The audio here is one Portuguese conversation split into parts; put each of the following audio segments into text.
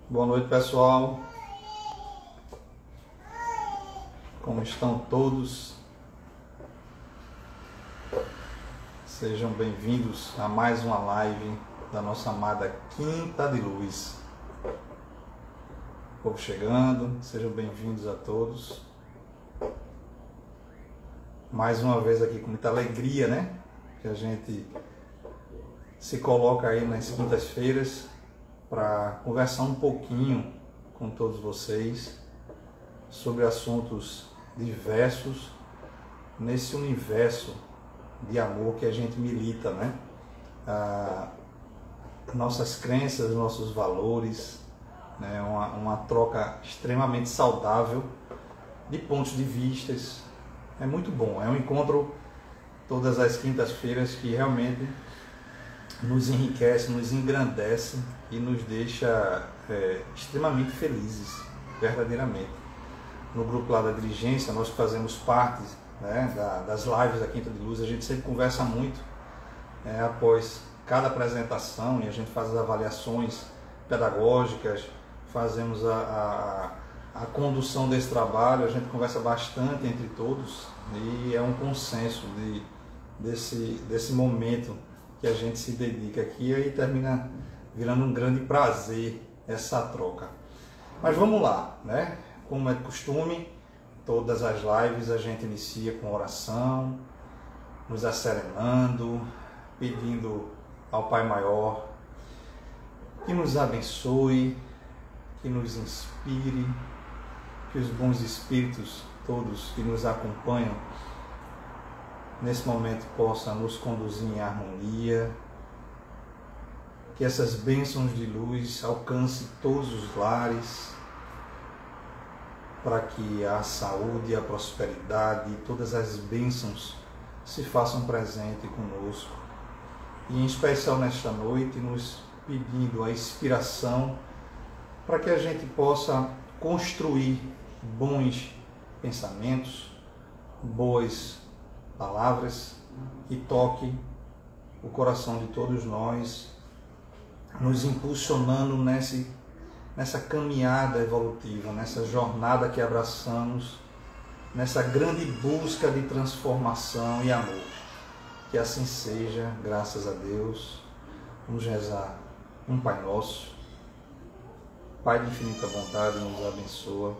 Boa noite, pessoal. Como estão todos? Sejam bem-vindos a mais uma live da nossa amada Quinta de Luz. Povo chegando, sejam bem-vindos a todos. Mais uma vez aqui com muita alegria, né? Que a gente se coloca aí nas quintas-feiras para conversar um pouquinho com todos vocês sobre assuntos diversos nesse universo de amor que a gente milita, né? Nossas crenças, nossos valores, né? Uma troca extremamente saudável de pontos de vistas. É muito bom, é um encontro todas as quintas-feiras que realmente nos enriquece, nos engrandece e nos deixa extremamente felizes, verdadeiramente. No grupo lá da dirigência, nós fazemos parte, né, das lives da Quinta de Luz, a gente sempre conversa muito após cada apresentação e a gente faz as avaliações pedagógicas, fazemos a condução desse trabalho, a gente conversa bastante entre todos e é um consenso desse momento que a gente se dedica aqui e aí termina virando um grande prazer essa troca. Mas vamos lá, né? Como é de costume, todas as lives a gente inicia com oração, nos acerenando, pedindo ao Pai Maior que nos abençoe, que nos inspire, que os bons espíritos todos que nos acompanham nesse momento possam nos conduzir em harmonia, que essas bênçãos de luz alcancem todos os lares, para que a saúde, a prosperidade e todas as bênçãos se façam presente conosco. E em especial nesta noite, nos pedindo a inspiração para que a gente possa construir bons pensamentos, boas palavras que toquem o coração de todos nós, nos impulsionando nessa caminhada evolutiva, nessa jornada que abraçamos, nessa grande busca de transformação e amor. Que assim seja, graças a Deus. Vamos rezar um Pai Nosso. Pai de infinita bondade, nos abençoa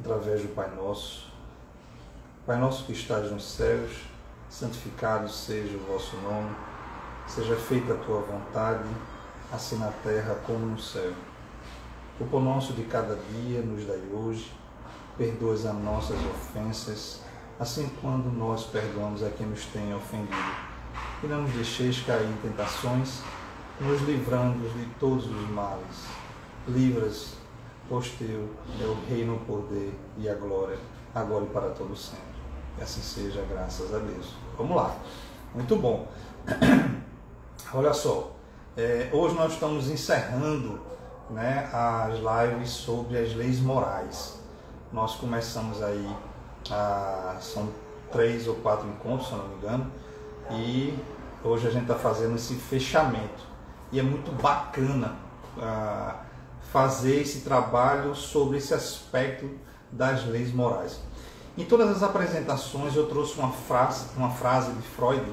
através do Pai Nosso. Pai nosso que estás nos céus, santificado seja o vosso nome, seja feita a tua vontade, assim na terra como no céu. O pão nosso de cada dia nos dai hoje, perdoa as nossas ofensas, assim quando nós perdoamos a quem nos tem ofendido. E não nos deixeis cair em tentações, nos livrando de todos os males. Livras, pois teu é o reino, o poder e a glória, agora e para todo sempre. Que assim seja, graças a Deus. Vamos lá. Muito bom. Olha só, hoje nós estamos encerrando, né, as lives sobre as leis morais. Nós começamos aí, são 3 ou 4 encontros, se eu não me engano, e hoje a gente está fazendo esse fechamento. E é muito bacana fazer esse trabalho sobre esse aspecto das leis morais. Em todas as apresentações eu trouxe uma frase de Freud,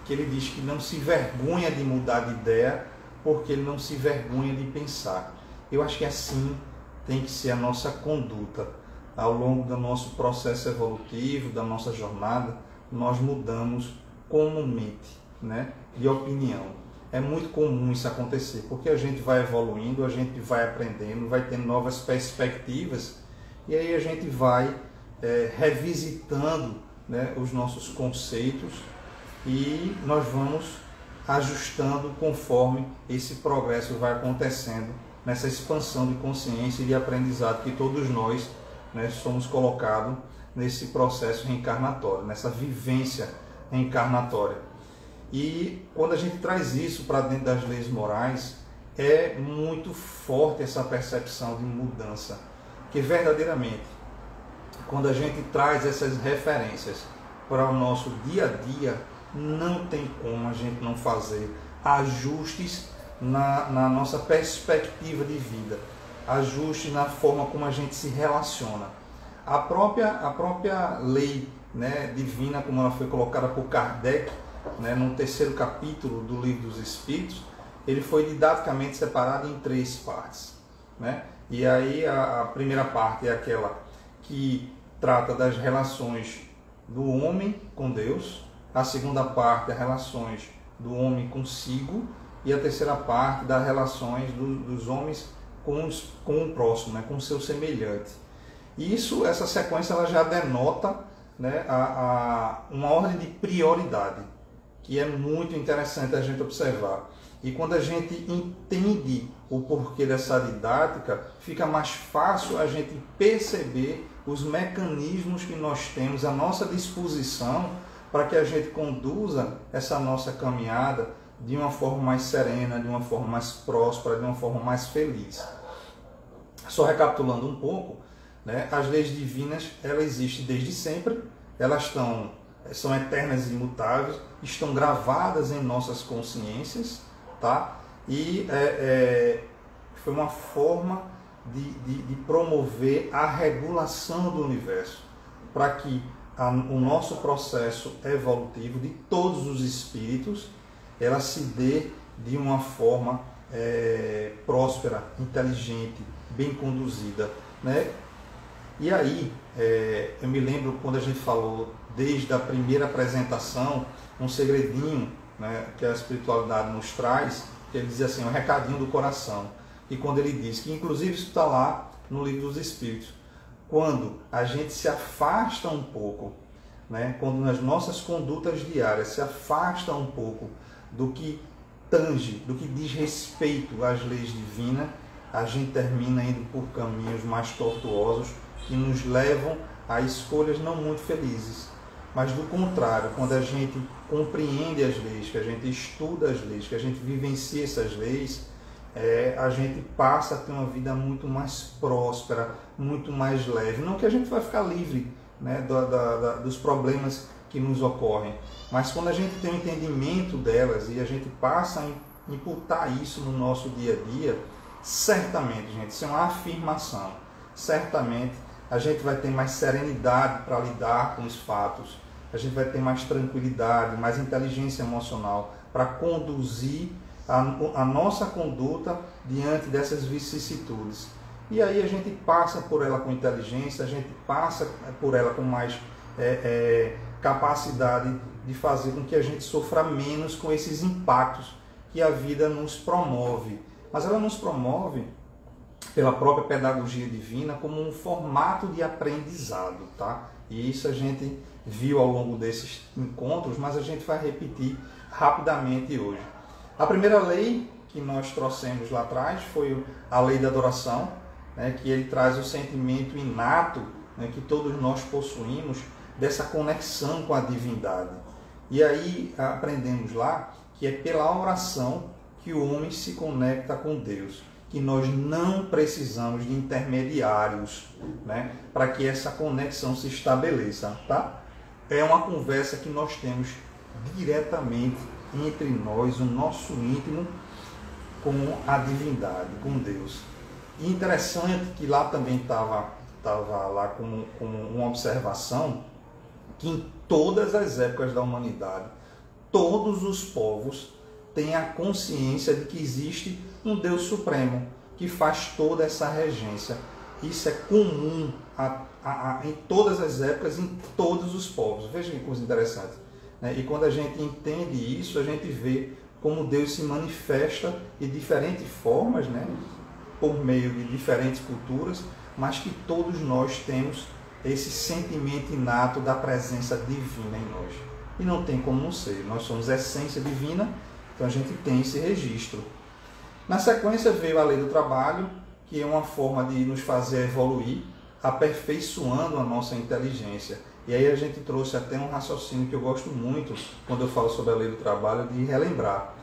que ele diz que não se vergonha de mudar de ideia, porque ele não se vergonha de pensar. Eu acho que assim tem que ser a nossa conduta. Ao longo do nosso processo evolutivo, da nossa jornada, nós mudamos comumente, né, de opinião. É muito comum isso acontecer, porque a gente vai evoluindo, a gente vai aprendendo, vai tendo novas perspectivas, e aí a gente vai revisitando, né, os nossos conceitos e nós vamos ajustando conforme esse progresso vai acontecendo nessa expansão de consciência e de aprendizado que todos nós, né, somos colocados nesse processo reencarnatório, nessa vivência reencarnatória. E quando a gente traz isso para dentro das leis morais, é muito forte essa percepção de mudança, que verdadeiramente, quando a gente traz essas referências para o nosso dia a dia, não tem como a gente não fazer ajustes na nossa perspectiva de vida, ajuste na forma como a gente se relaciona. A própria lei, né, divina, como ela foi colocada por Kardec, né, no terceiro capítulo do Livro dos Espíritos, ele foi didaticamente separado em 3 partes. Né? E aí a primeira parte é aquela que trata das relações do homem com Deus, a segunda parte é as relações do homem consigo, e a terceira parte das relações dos homens com o próximo, né, com o seu semelhante. E essa sequência ela já denota, né, uma ordem de prioridade, que é muito interessante a gente observar. E quando a gente entende o porquê dessa didática, fica mais fácil a gente perceber os mecanismos que nós temos à nossa disposição para que a gente conduza essa nossa caminhada de uma forma mais serena, de uma forma mais próspera, de uma forma mais feliz. Só recapitulando um pouco, né, as leis divinas, elas existem desde sempre, elas são eternas e imutáveis, estão gravadas em nossas consciências, tá? E foi uma forma de promover a regulação do universo, para que o nosso processo evolutivo de todos os espíritos, ela se dê de uma forma próspera, inteligente, bem conduzida, né? E aí, eu me lembro quando a gente falou, desde a primeira apresentação, um segredinho, né, que a espiritualidade nos traz, que ele dizia assim, um recadinho do coração. E quando ele diz, que inclusive isso está lá no Livro dos Espíritos, quando a gente se afasta um pouco, né, quando nas nossas condutas diárias se afasta um pouco do que tange, do que diz respeito às leis divinas, a gente termina indo por caminhos mais tortuosos que nos levam a escolhas não muito felizes. Mas do contrário, quando a gente compreende as leis, que a gente estuda as leis, que a gente vivencia essas leis, a gente passa a ter uma vida muito mais próspera, muito mais leve. Não que a gente vai ficar livre, né, dos problemas que nos ocorrem, mas quando a gente tem um entendimento delas e a gente passa a imputar isso no nosso dia a dia, certamente, gente, isso é uma afirmação, certamente a gente vai ter mais serenidade para lidar com os fatos, a gente vai ter mais tranquilidade, mais inteligência emocional para conduzir a nossa conduta diante dessas vicissitudes. E aí a gente passa por ela com inteligência, a gente passa por ela com mais capacidade de fazer com que a gente sofra menos com esses impactos que a vida nos promove. Mas ela nos promove pela própria pedagogia divina como um formato de aprendizado, tá? E isso a gente viu ao longo desses encontros, mas a gente vai repetir rapidamente hoje. A primeira lei que nós trouxemos lá atrás foi a lei da adoração, né, que ele traz o sentimento inato, né, que todos nós possuímos, dessa conexão com a divindade. E aí aprendemos lá que é pela oração que o homem se conecta com Deus, que nós não precisamos de intermediários, né, para que essa conexão se estabeleça, tá? É uma conversa que nós temos diretamente entre nós, o nosso íntimo, com a divindade, com Deus. E interessante que lá também estava lá como uma observação, que em todas as épocas da humanidade, todos os povos têm a consciência de que existe um Deus Supremo, que faz toda essa regência. Isso é comum em todas as épocas, em todos os povos. Veja que coisa interessante, né? E quando a gente entende isso, a gente vê como Deus se manifesta de diferentes formas, né? Por meio de diferentes culturas, mas que todos nós temos esse sentimento inato da presença divina em nós. E não tem como não ser. Nós somos essência divina, então a gente tem esse registro. Na sequência veio a lei do trabalho, que é uma forma de nos fazer evoluir, aperfeiçoando a nossa inteligência. E aí a gente trouxe até um raciocínio que eu gosto muito, quando eu falo sobre a lei do trabalho, de relembrar.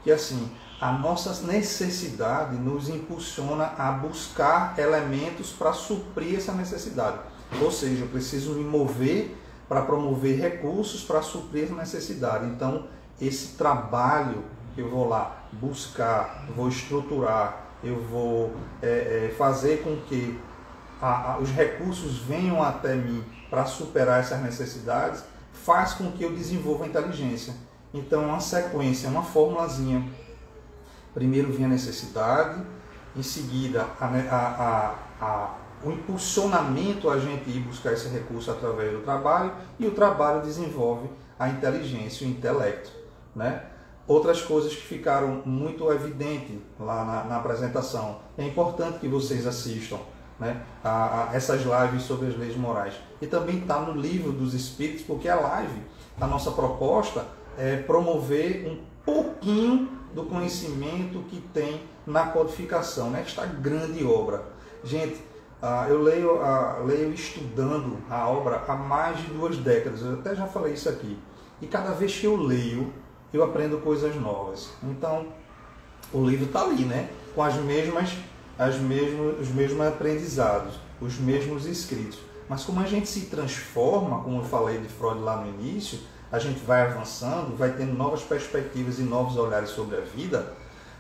Que assim, a nossa necessidade nos impulsiona a buscar elementos para suprir essa necessidade. Ou seja, eu preciso me mover para promover recursos para suprir essa necessidade. Então, esse trabalho que eu vou lá buscar, vou estruturar, eu vou fazer com que os recursos venham até mim para superar essas necessidades, faz com que eu desenvolva a inteligência. Então é uma sequência, uma formulazinha. Primeiro vem a necessidade, em seguida o impulsionamento a gente ir buscar esse recurso através do trabalho, e o trabalho desenvolve a inteligência, o intelecto, né? Outras coisas que ficaram muito evidentes lá na apresentação. É importante que vocês assistam, né, essas lives sobre as leis morais. E também está no Livro dos Espíritos, porque a live, a nossa proposta é promover um pouquinho do conhecimento que tem na codificação, nesta grande obra. Gente, eu leio estudando a obra há mais de 2 décadas, eu até já falei isso aqui. E cada vez que eu leio, eu aprendo coisas novas. Então, o livro está ali, né? Com os mesmos aprendizados, os mesmos escritos. Mas como a gente se transforma, como eu falei de Freud lá no início, a gente vai avançando, vai tendo novas perspectivas e novos olhares sobre a vida.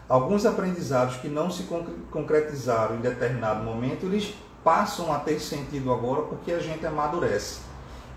Alguns aprendizados que não se concretizaram em determinado momento, eles passam a ter sentido agora porque a gente amadurece.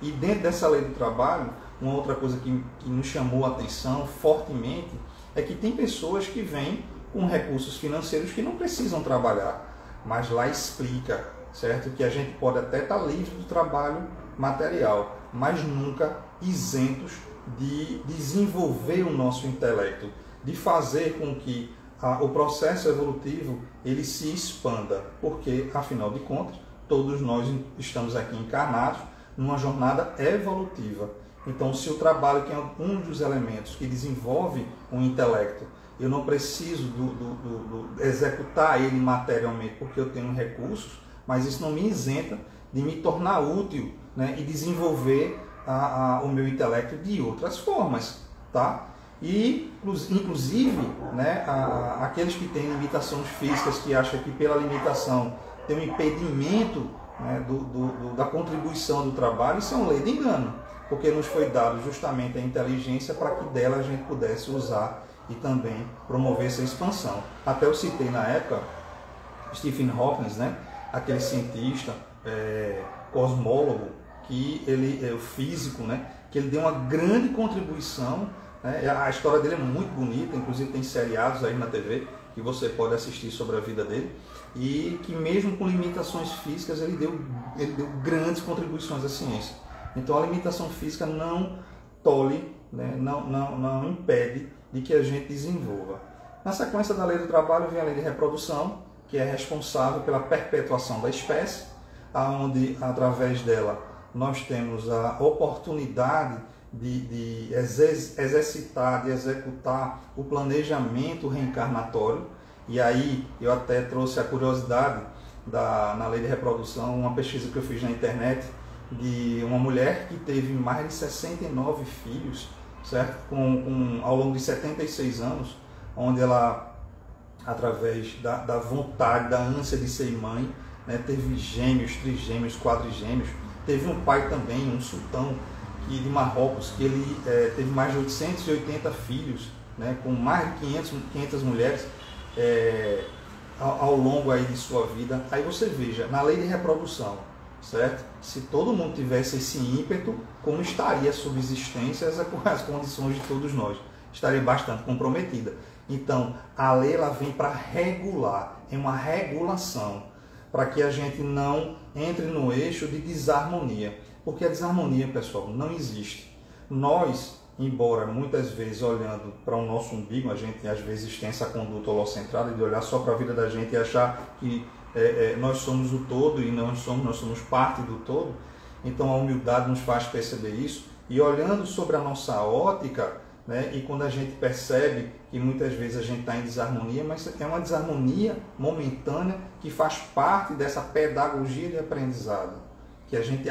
E dentro dessa lei do trabalho, uma outra coisa que nos chamou a atenção fortemente é que tem pessoas que vêm com recursos financeiros que não precisam trabalhar, mas lá explica, certo? Que a gente pode até estar livre do trabalho material, mas nunca isentos de desenvolver o nosso intelecto, de fazer com que o processo evolutivo ele se expanda, porque, afinal de contas, todos nós estamos aqui encarnados numa jornada evolutiva. Então, se o trabalho, que é um dos elementos que desenvolve o intelecto, eu não preciso executar ele materialmente porque eu tenho recursos, mas isso não me isenta de me tornar útil, né, e desenvolver o meu intelecto de outras formas, tá? E, inclusive, né, aqueles que têm limitações físicas, que acham que pela limitação tem um impedimento, né, da contribuição do trabalho, isso é uma lei de engano, porque nos foi dado justamente a inteligência para que dela a gente pudesse usar e também promover essa expansão. Até eu citei na época Stephen Hawking, né, aquele cientista, cosmólogo, que ele é o físico, né, que ele deu uma grande contribuição, né, a história dele é muito bonita, inclusive tem seriados aí na TV que você pode assistir sobre a vida dele, e que mesmo com limitações físicas ele deu grandes contribuições à ciência. Então a limitação física não tolhe, né, não impede de que a gente desenvolva. Na sequência da lei do trabalho vem a lei de reprodução, que é responsável pela perpetuação da espécie, onde através dela nós temos a oportunidade de exercitar, de executar o planejamento reencarnatório. E aí eu até trouxe a curiosidade na lei de reprodução, uma pesquisa que eu fiz na internet, de uma mulher que teve mais de 69 filhos, certo? Ao longo de 76 anos, onde ela, através da vontade, da ânsia de ser mãe, né, teve gêmeos, trigêmeos, quadrigêmeos, teve um pai também, um sultão de Marrocos, que ele teve mais de 880 filhos, né, com mais de 500 mulheres ao longo aí de sua vida. Aí você veja, na lei de reprodução, certo? Se todo mundo tivesse esse ímpeto, como estaria a subsistência, as condições de todos nós? Estaria bastante comprometida. Então, a lei ela vem para regular, é uma regulação, para que a gente não entre no eixo de desarmonia. Porque a desarmonia, pessoal, não existe. Nós, embora muitas vezes olhando para o nosso umbigo, a gente às vezes tem essa conduta holocentrada de olhar só para a vida da gente e achar que nós somos o todo e nós somos parte do todo. Então a humildade nos faz perceber isso, e olhando sobre a nossa ótica, né, e quando a gente percebe que muitas vezes a gente está em desarmonia, mas é uma desarmonia momentânea que faz parte dessa pedagogia de aprendizado, que a gente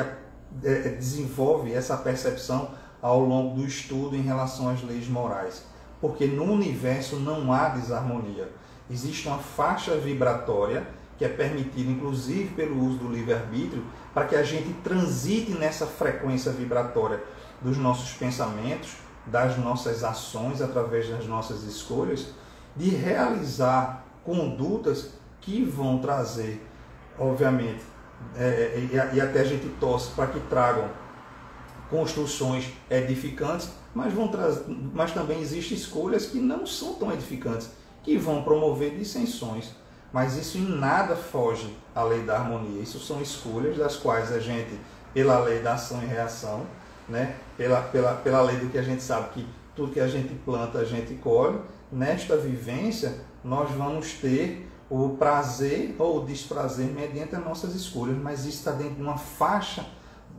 desenvolve essa percepção ao longo do estudo em relação às leis morais, porque no universo não há desarmonia, existe uma faixa vibratória que é permitida inclusive pelo uso do livre-arbítrio, para que a gente transite nessa frequência vibratória dos nossos pensamentos, das nossas ações, através das nossas escolhas, de realizar condutas que vão trazer, obviamente, e até a gente torce para que tragam construções edificantes, mas também existem escolhas que não são tão edificantes, que vão promover dissensões. Mas isso em nada foge à lei da harmonia. Isso são escolhas das quais a gente, pela lei da ação e reação, né, pela lei do que a gente sabe que tudo que a gente planta a gente colhe, nesta vivência nós vamos ter o prazer ou o desprazer mediante as nossas escolhas, mas isso está dentro de uma faixa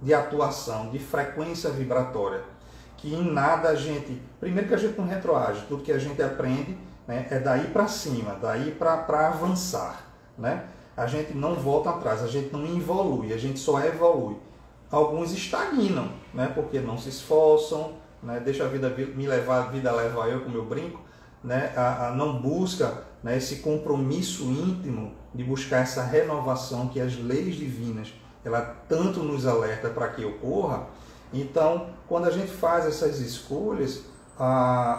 de atuação, de frequência vibratória, que em nada a gente, primeiro que a gente não retroage, tudo que a gente aprende, né, é daí para cima, daí para avançar, né? A gente não volta atrás, a gente não evolui, a gente só evolui. Alguns estagnam, né, porque não se esforçam, né, deixa a vida me levar, a vida leva eu, como eu brinco, né, não busca, né, esse compromisso íntimo de buscar essa renovação que as leis divinas ela tanto nos alerta para que ocorra. Então, quando a gente faz essas escolhas,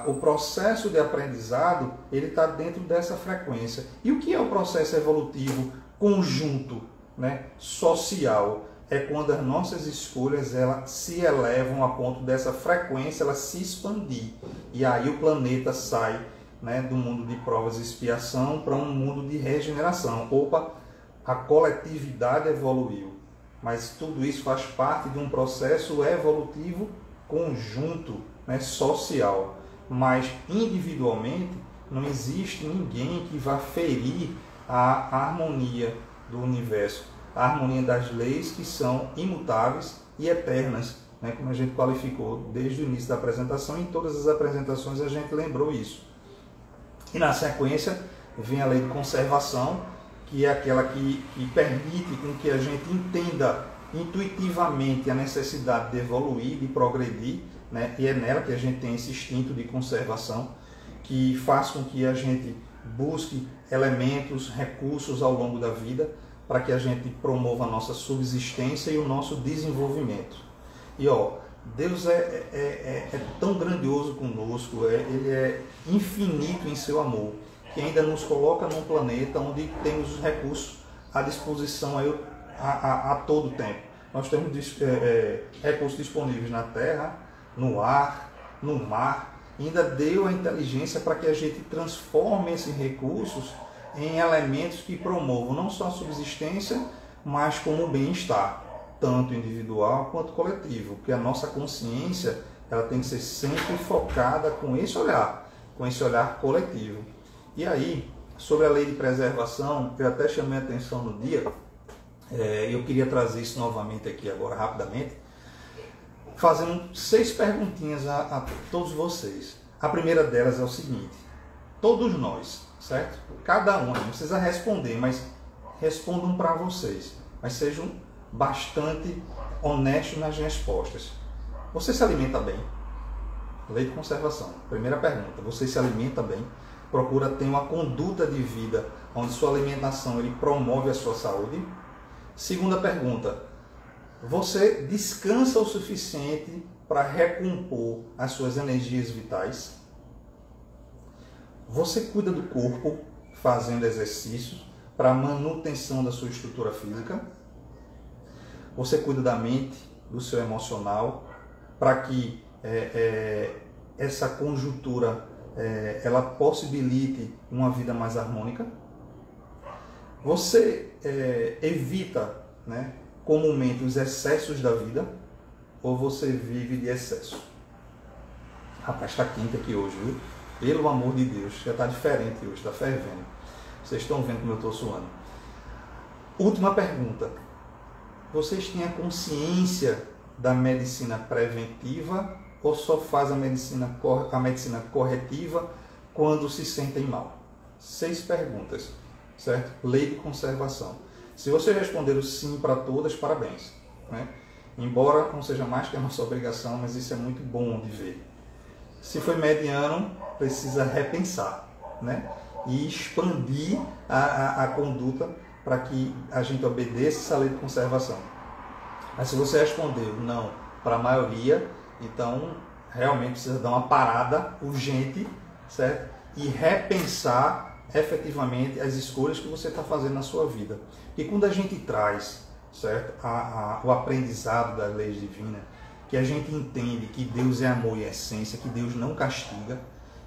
o processo de aprendizado ele está dentro dessa frequência. E o que é o processo evolutivo conjunto, né, social? É quando as nossas escolhas elas se elevam a ponto dessa frequência ela se expandir. E aí o planeta sai, né, do mundo de provas e expiação para um mundo de regeneração. Opa, a coletividade evoluiu. Mas tudo isso faz parte de um processo evolutivo conjunto, né, social. Mas individualmente não existe ninguém que vá ferir a harmonia do universo, a harmonia das leis que são imutáveis e eternas, né, como a gente qualificou desde o início da apresentação. Em todas as apresentações a gente lembrou isso. E na sequência vem a lei de conservação, que é aquela que permite com que a gente entenda intuitivamente a necessidade de evoluir, de progredir, né? E é nela que a gente tem esse instinto de conservação, que faz com que a gente busque elementos, recursos ao longo da vida, para que a gente promova a nossa subsistência e o nosso desenvolvimento. E Deus é tão grandioso conosco, ele é infinito em seu amor, que ainda nos coloca num planeta onde temos os recursos à disposição a todo tempo. Nós temos recursos disponíveis na terra, no ar, no mar, e ainda deu a inteligência para que a gente transforme esses recursos em elementos que promovam não só a subsistência, mas como o bem-estar, tanto individual quanto coletivo, porque a nossa consciência ela tem que ser sempre focada com esse olhar coletivo. E aí, sobre a lei de preservação, eu até chamei a atenção no dia, eu queria trazer isso novamente aqui agora rapidamente, fazendo 6 perguntinhas a todos vocês. A primeira delas é o seguinte: todos nós, certo? Cada um, não precisa responder, mas respondam para vocês, mas sejam bastante honestos nas respostas. Você se alimenta bem? Lei de conservação. Primeira pergunta: você se alimenta bem? Procura ter uma conduta de vida onde sua alimentação ele promove a sua saúde? Segunda pergunta: você descansa o suficiente para recompor as suas energias vitais? Você cuida do corpo fazendo exercícios para a manutenção da sua estrutura física? Você cuida da mente, do seu emocional, para que essa conjuntura ela possibilite uma vida mais harmônica? Você evita, né, comumente os excessos da vida, ou você vive de excesso? Rapaz, está quente aqui hoje, viu? Pelo amor de Deus, já está diferente hoje, está fervendo. Vocês estão vendo como eu estou suando. Última pergunta: vocês têm a consciência da medicina preventiva ou só faz a medicina corretiva quando se sentem mal? 6 perguntas, certo? Lei de conservação. Se vocês responderam sim para todas, parabéns, né? Embora não seja mais que a nossa obrigação, mas isso é muito bom de ver. Se foi mediano, precisa repensar, né? E expandir a conduta para que a gente obedeça essa lei de conservação. Mas se você respondeu não para a maioria, então realmente precisa dar uma parada urgente, certo? e repensar efetivamente as escolhas que você está fazendo na sua vida. E quando a gente traz, certo, o aprendizado das leis divinas, que a gente entende que Deus é amor e essência, que Deus não castiga,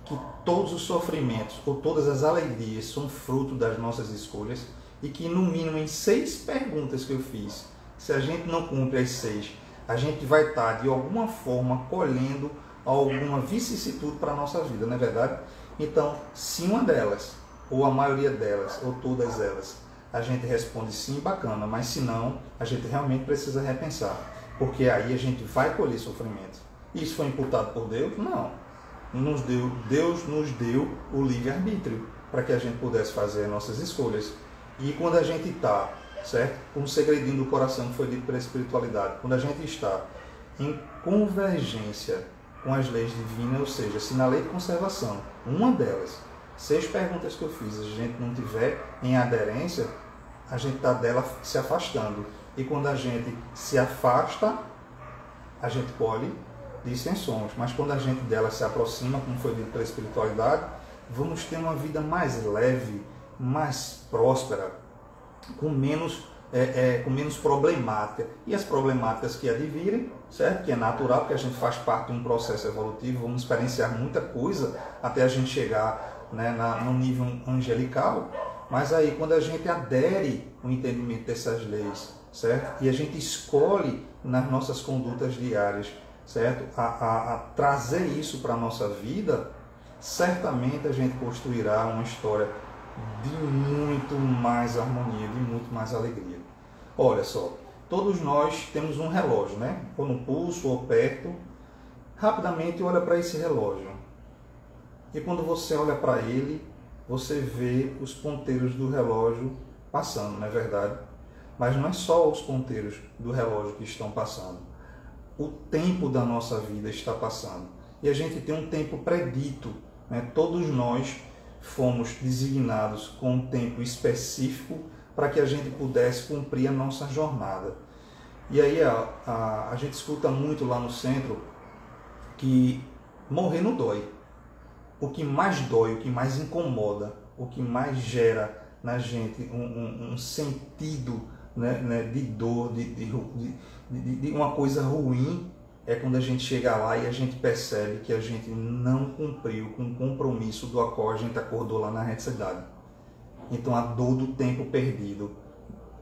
que todos os sofrimentos ou todas as alegrias são fruto das nossas escolhas, e que no mínimo em 6 perguntas que eu fiz, se a gente não cumpre as 6, a gente vai estar de alguma forma colhendo alguma vicissitude para a nossa vida, não é verdade? Então, se uma delas, ou a maioria delas, ou todas elas, a gente responde sim, bacana, mas se não, a gente realmente precisa repensar, porque aí a gente vai colher sofrimento. Isso foi imputado por Deus? Não. Deus nos deu o livre-arbítrio para que a gente pudesse fazer nossas escolhas. E quando a gente está, certo, com um segredinho do coração que foi dito pela espiritualidade, quando a gente está em convergência com as leis divinas, ou seja, se na lei de conservação, uma delas, 6 perguntas que eu fiz, a gente não tiver em aderência, a gente está dela se afastando. E quando a gente se afasta, a gente colhe dissensões. Mas quando a gente dela se aproxima, como foi dito pela espiritualidade, vamos ter uma vida mais leve, mais próspera, com menos problemática. E as problemáticas que advirem, certo? Que é natural, porque a gente faz parte de um processo evolutivo, vamos experienciar muita coisa até a gente chegar, né, no nível angelical. Mas aí, quando a gente adere o entendimento dessas leis, certo? E a gente escolhe nas nossas condutas diárias, certo? A trazer isso para a nossa vida, certamente a gente construirá uma história de muito mais harmonia, de muito mais alegria. Olha só, todos nós temos um relógio, né? Ou no pulso, ou perto. Rapidamente olha para esse relógio. E quando você olha para ele, você vê os ponteiros do relógio passando, não é verdade? Mas não é só os ponteiros do relógio que estão passando. O tempo da nossa vida está passando. E a gente tem um tempo predito, né? Todos nós fomos designados com um tempo específico para que a gente pudesse cumprir a nossa jornada. E aí a gente escuta muito lá no centro que morrer não dói. O que mais dói, o que mais incomoda, o que mais gera na gente um sentido, né, de dor, de uma coisa ruim, é quando a gente chega lá e a gente percebe que a gente não cumpriu com o compromisso do qual a gente acordou lá na retidade. Então a dor do tempo perdido,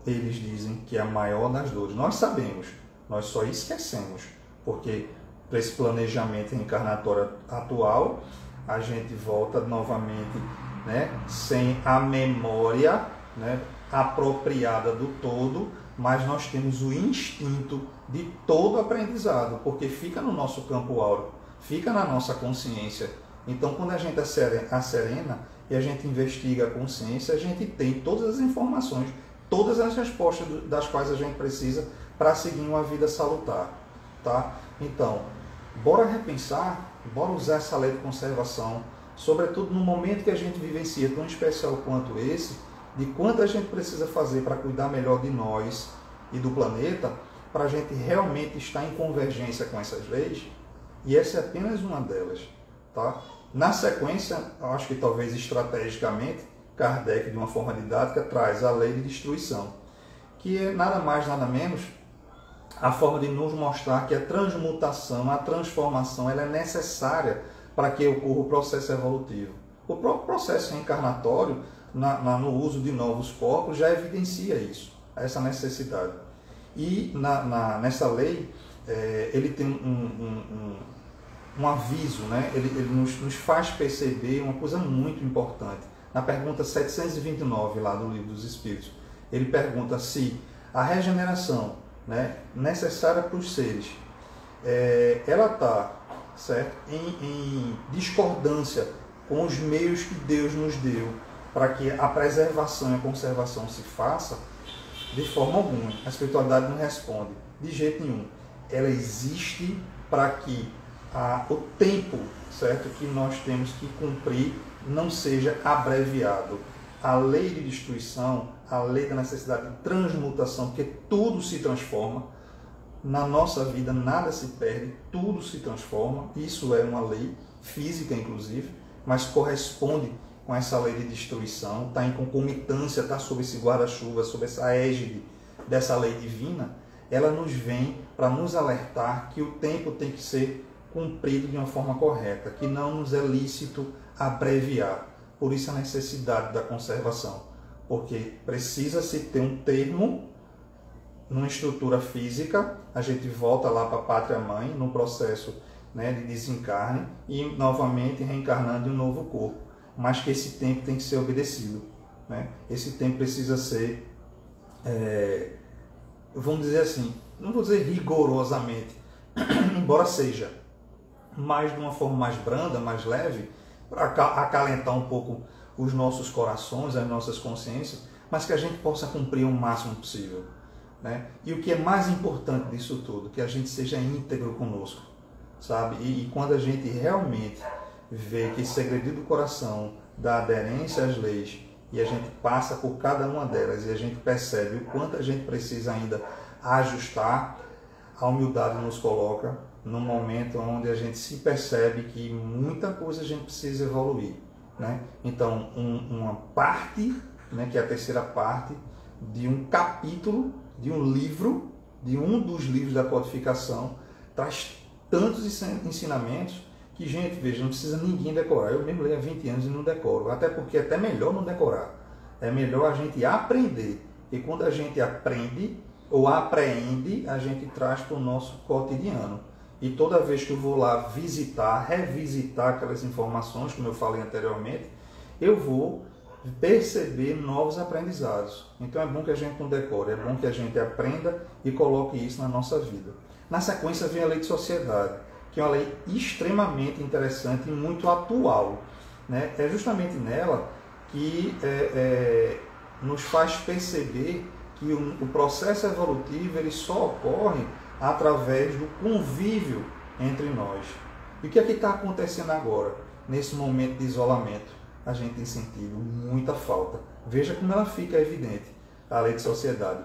eles dizem que é a maior das dores. Nós sabemos, nós só esquecemos, porque para esse planejamento reencarnatório atual, a gente volta novamente, né, sem a memória, né, apropriada do todo, mas nós temos o instinto de todo aprendizado, porque fica no nosso campo áureo, fica na nossa consciência. Então, quando a gente acerena e a gente investiga a consciência, a gente tem todas as informações, todas as respostas das quais a gente precisa para seguir uma vida salutar, tá? Então, bora repensar, bora usar essa lei de conservação, sobretudo no momento que a gente vivencia tão especial quanto esse, de quanto a gente precisa fazer para cuidar melhor de nós e do planeta, para a gente realmente estar em convergência com essas leis, e essa é apenas uma delas, tá? Na sequência, eu acho que talvez estrategicamente, Kardec, de uma forma didática, traz a lei de destruição, que é nada mais, nada menos a forma de nos mostrar que a transmutação, a transformação, ela é necessária para que ocorra o processo evolutivo. O próprio processo reencarnatório, no uso de novos corpos, já evidencia isso, essa necessidade. E nessa lei, ele tem um aviso, né? Ele nos faz perceber uma coisa muito importante. Na pergunta 729 lá do Livro dos Espíritos, ele pergunta se a regeneração, né, necessária para os seres, ela está, certo, em discordância com os meios que Deus nos deu para que a preservação e a conservação se faça. De forma alguma. A espiritualidade não responde de jeito nenhum. Ela existe para que o tempo, certo, que nós temos que cumprir não seja abreviado. A lei de destruição, a lei da necessidade de transmutação, porque tudo se transforma. Na nossa vida nada se perde, tudo se transforma. Isso é uma lei física, inclusive. mas corresponde com essa lei de destruição, está em concomitância, está sob esse guarda-chuva, sob essa égide dessa lei divina, ela nos vem para nos alertar que o tempo tem que ser cumprido de uma forma correta, que não nos é lícito abreviar. Por isso a necessidade da conservação, porque precisa-se ter um termo numa estrutura física, a gente volta lá para a pátria-mãe, no processo, né, de desencarne, e novamente reencarnando em um novo corpo. Mas que esse tempo tem que ser obedecido, né? Esse tempo precisa ser, vamos dizer assim, não vou dizer rigorosamente, embora seja, mas de uma forma mais branda, mais leve, para acalentar um pouco os nossos corações, as nossas consciências, mas que a gente possa cumprir o máximo possível, né? E o que é mais importante disso tudo, que a gente seja íntegro conosco, sabe? E quando a gente realmente vê que esse segredo do coração, da aderência às leis, e a gente passa por cada uma delas e a gente percebe o quanto a gente precisa ainda ajustar, a humildade nos coloca num momento onde a gente se percebe que muita coisa a gente precisa evoluir, né? Então, uma parte, né, que é a terceira parte, de um capítulo, de um livro, de um dos livros da codificação, traz tantos ensinamentos que, gente, veja, não precisa ninguém decorar. Eu mesmo leio há 20 anos e não decoro, até porque é até melhor não decorar. É melhor a gente aprender, e quando a gente aprende ou apreende, a gente traz para o nosso cotidiano. E toda vez que eu vou lá visitar, revisitar aquelas informações, como eu falei anteriormente, eu vou perceber novos aprendizados. Então é bom que a gente não decore, é bom que a gente aprenda e coloque isso na nossa vida. Na sequência vem a lei de sociedade, que é uma lei extremamente interessante e muito atual, né? É justamente nela que nos faz perceber que o processo evolutivo ele só ocorre através do convívio entre nós. E o que é que está acontecendo agora, nesse momento de isolamento? A gente tem sentido muita falta. Veja como ela fica evidente, a lei de sociedade.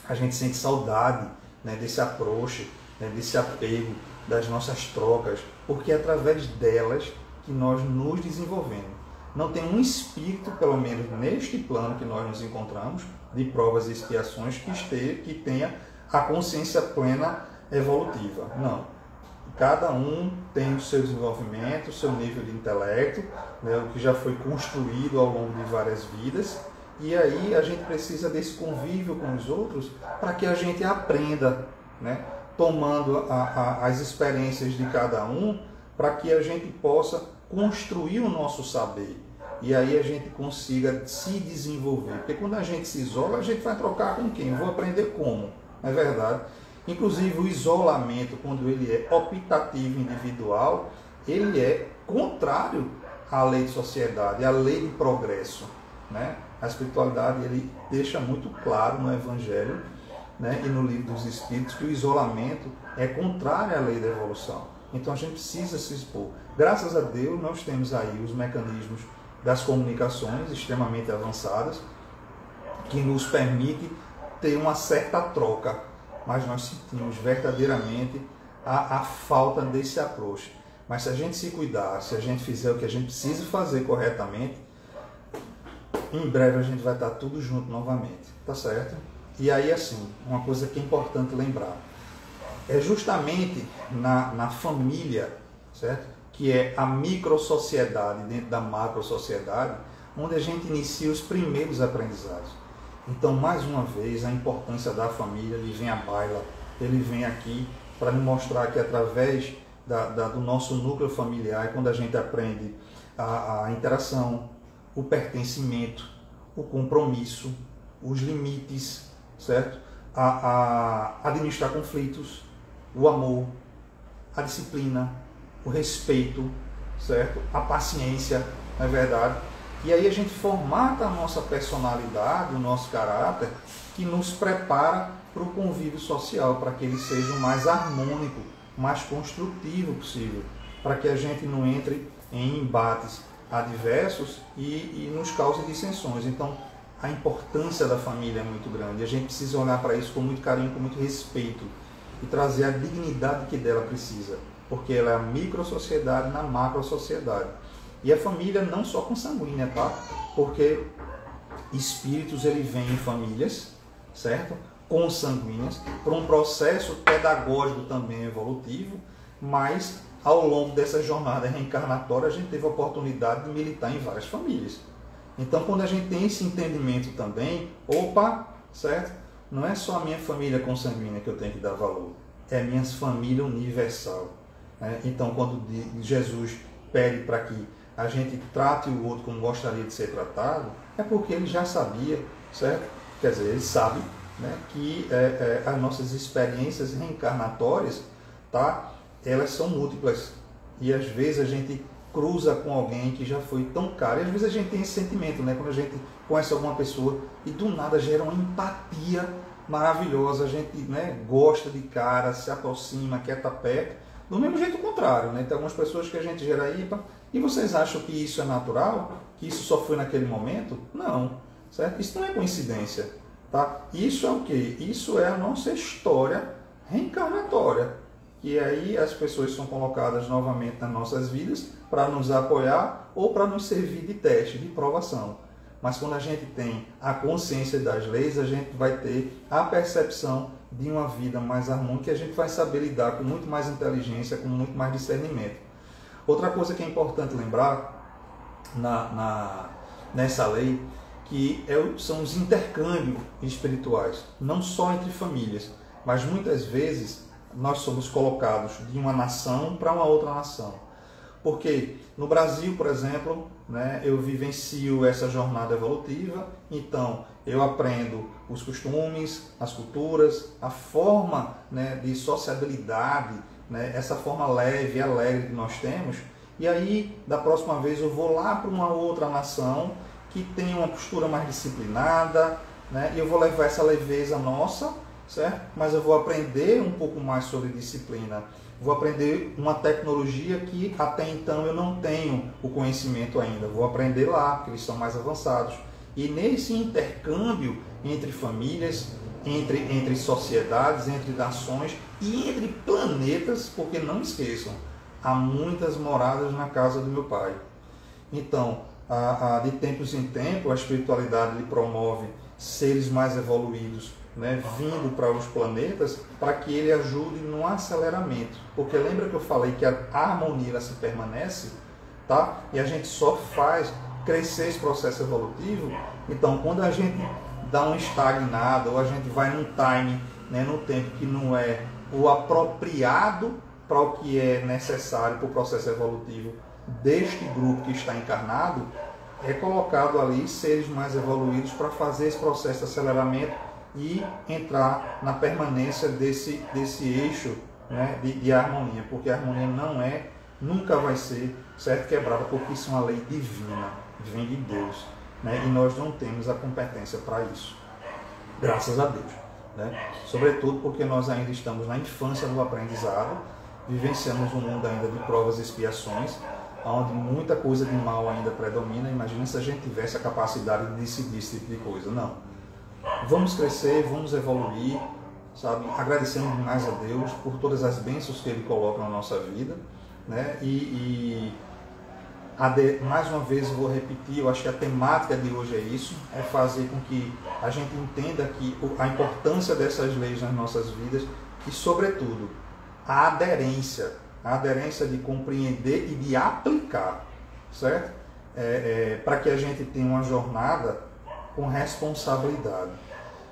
A gente sente saudade, né, desse approach, né, desse apego, das nossas trocas, porque é através delas que nós nos desenvolvemos. Não tem um espírito, pelo menos neste plano que nós nos encontramos, de provas e expiações, que tenha a consciência plena evolutiva. Não. Cada um tem o seu desenvolvimento, o seu nível de intelecto, né, o que já foi construído ao longo de várias vidas, e aí a gente precisa desse convívio com os outros para que a gente aprenda, né, tomando as experiências de cada um, para que a gente possa construir o nosso saber. E aí a gente consiga se desenvolver. Porque quando a gente se isola, a gente vai trocar com quem? Eu vou aprender como? Não é verdade? Inclusive o isolamento, quando ele é optativo individual, ele é contrário à lei de sociedade, à lei de progresso, né? A espiritualidade ele deixa muito claro no Evangelho, né, e no Livro dos Espíritos, que o isolamento é contrário à lei da evolução. Então a gente precisa se expor. Graças a Deus nós temos aí os mecanismos das comunicações extremamente avançadas, que nos permite ter uma certa troca, mas nós sentimos verdadeiramente a falta desse approach. Mas se a gente se cuidar, se a gente fizer o que a gente precisa fazer corretamente, em breve a gente vai estar tudo junto novamente, tá certo? E aí, assim, uma coisa que é importante lembrar, é justamente na família, certo? Que é a microsociedade dentro da macrosociedade, onde a gente inicia os primeiros aprendizados. Então, mais uma vez, a importância da família, ele vem à baila, ele vem aqui para nos mostrar que através do nosso núcleo familiar, quando a gente aprende a interação, o pertencimento, o compromisso, os limites, certo? A administrar conflitos, o amor, a disciplina, o respeito, certo? A paciência, não é verdade? E aí a gente formata a nossa personalidade, o nosso caráter, que nos prepara para o convívio social, para que ele seja o mais harmônico, mais construtivo possível, para que a gente não entre em embates adversos e nos cause dissensões. Então, a importância da família é muito grande. A gente precisa olhar para isso com muito carinho, com muito respeito e trazer a dignidade que dela precisa, porque ela é a microsociedade na macrosociedade. E a família não só consanguínea, tá? Porque espíritos ele vem em famílias, certo? Consanguíneas, por um processo pedagógico também evolutivo, mas ao longo dessa jornada reencarnatória a gente teve a oportunidade de militar em várias famílias. Então quando a gente tem esse entendimento também, opa, certo? Não é só a minha família consanguínea que eu tenho que dar valor, é a minha família universal. Né? Então quando Jesus pede para que a gente trate o outro como gostaria de ser tratado, é porque ele já sabia, certo? Quer dizer, ele sabe, né, que as nossas experiências reencarnatórias, tá, elas são múltiplas. E às vezes a gente cruza com alguém que já foi tão caro. E às vezes a gente tem esse sentimento, né, quando a gente conhece alguma pessoa e do nada gera uma empatia maravilhosa. A gente, né, gosta de cara, se aproxima, quer estar perto. Do mesmo jeito contrário, né? Tem algumas pessoas que a gente gera ímpa. E vocês acham que isso é natural? Que isso só foi naquele momento? Não, certo? Isso não é coincidência, tá? Isso é o quê? Isso é a nossa história reencarnatória. E aí as pessoas são colocadas novamente nas nossas vidas para nos apoiar ou para nos servir de teste, de provação. Mas quando a gente tem a consciência das leis, a gente vai ter a percepção de uma vida mais harmônica e a gente vai saber lidar com muito mais inteligência, com muito mais discernimento. Outra coisa que é importante lembrar nessa lei, que são os intercâmbios espirituais, não só entre famílias, mas muitas vezes nós somos colocados de uma nação para uma outra nação. Porque no Brasil, por exemplo, né, eu vivencio essa jornada evolutiva, então eu aprendo os costumes, as culturas, a forma, né, de sociabilidade, né, essa forma leve e alegre que nós temos, e aí da próxima vez eu vou lá para uma outra nação que tem uma postura mais disciplinada, né, e eu vou levar essa leveza nossa, certo? Mas eu vou aprender um pouco mais sobre disciplina, vou aprender uma tecnologia que até então eu não tenho o conhecimento ainda, vou aprender lá, porque eles são mais avançados. E nesse intercâmbio entre famílias, entre sociedades, entre nações e entre planetas, porque não esqueçam, há muitas moradas na casa do meu Pai. Então, de tempos em tempos, a espiritualidade lhe promove seres mais evoluídos, né, vindo para os planetas, para que ele ajude no aceleramento. Porque lembra que eu falei que a harmonia ela se permanece, tá? E a gente só faz crescer esse processo evolutivo. Então, quando a gente dá um estagnado, ou a gente vai num time, né, no tempo que não é o apropriado para o que é necessário para o processo evolutivo deste grupo que está encarnado, é colocado ali seres mais evoluídos para fazer esse processo de aceleramento e entrar na permanência desse eixo, né, de harmonia, porque a harmonia nunca vai ser, certo, quebrada, porque isso é uma lei divina, vem de Deus, né, e nós não temos a competência para isso, graças a Deus, né? Sobretudo porque nós ainda estamos na infância do aprendizado, vivenciamos um mundo ainda de provas e expiações, onde muita coisa de mal ainda predomina. Imagina se a gente tivesse a capacidade de decidir esse tipo de coisa. Não. Vamos crescer, vamos evoluir, sabe? Agradecendo demais a Deus por todas as bênçãos que Ele coloca na nossa vida, né? Mais uma vez eu vou repetir, eu acho que a temática de hoje é isso, é fazer com que a gente entenda que a importância dessas leis nas nossas vidas e, sobretudo, a aderência de compreender e de aplicar, certo? Para que a gente tenha uma jornada com responsabilidade.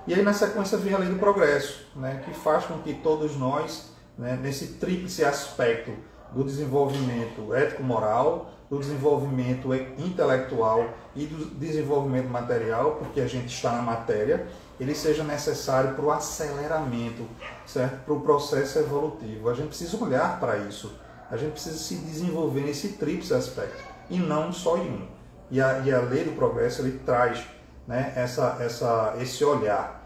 E aí na sequência vem a lei do progresso, né, que faz com que todos nós, né, nesse tríplice aspecto do desenvolvimento ético-moral, do desenvolvimento intelectual e do desenvolvimento material, porque a gente está na matéria, ele seja necessário para o aceleramento, certo? Para o processo evolutivo. A gente precisa olhar para isso, a gente precisa se desenvolver nesse tríplice aspecto, e não só em um. E a lei do progresso ele traz, né, esse olhar.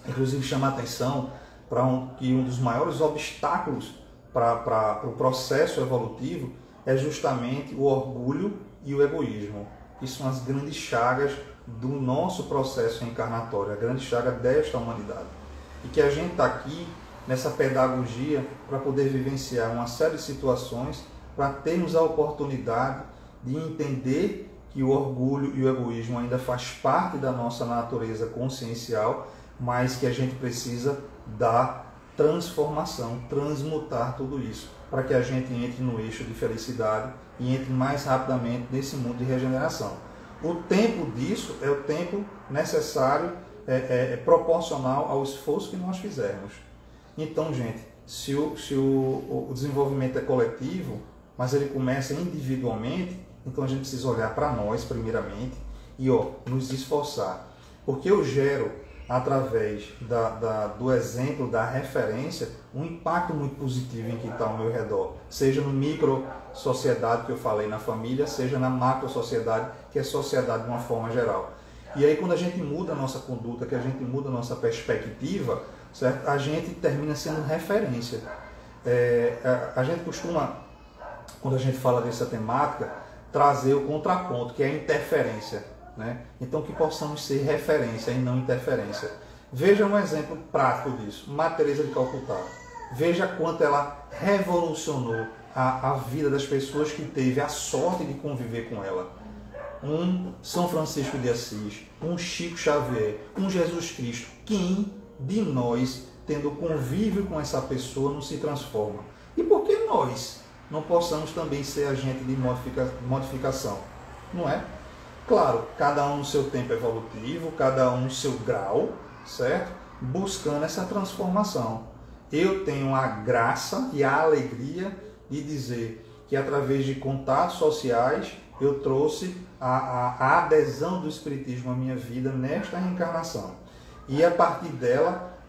Inclusive chama a atenção para que um dos maiores obstáculos para o processo evolutivo é justamente o orgulho e o egoísmo, que são as grandes chagas do nosso processo encarnatório, a grande chaga desta humanidade. E que a gente está aqui nessa pedagogia para poder vivenciar uma série de situações, para termos a oportunidade de entender que o orgulho e o egoísmo ainda faz parte da nossa natureza consciencial, mas que a gente precisa da transformação, transmutar tudo isso, para que a gente entre no eixo de felicidade e entre mais rapidamente nesse mundo de regeneração. O tempo disso é o tempo necessário, proporcional ao esforço que nós fizermos. Então, gente, se o desenvolvimento é coletivo, mas ele começa individualmente, então a gente precisa olhar para nós primeiramente e nos esforçar. Porque eu gero, através do exemplo, da referência, um impacto muito positivo em quem está ao meu redor. Seja no micro-sociedade que eu falei, na família, seja na macro-sociedade, que é sociedade de uma forma geral. E aí quando a gente muda a nossa conduta, que a gente muda a nossa perspectiva, certo? A gente termina sendo referência. A gente costuma, quando a gente fala dessa temática, trazer o contraponto, que é a interferência, né? Então que possamos ser referência e não interferência. Veja um exemplo prático disso, Madre Teresa de Calcutá. Veja quanto ela revolucionou a vida das pessoas que teve a sorte de conviver com ela. Um São Francisco de Assis, um Chico Xavier, um Jesus Cristo. Quem de nós, tendo convívio com essa pessoa, não se transforma? E por que nós não possamos também ser agente de modificação? Não é? Claro, cada um no seu tempo evolutivo, cada um no seu grau, certo? Buscando essa transformação. Eu tenho a graça e a alegria de dizer que através de contatos sociais eu trouxe a adesão do Espiritismo à minha vida nesta reencarnação. E a partir dela,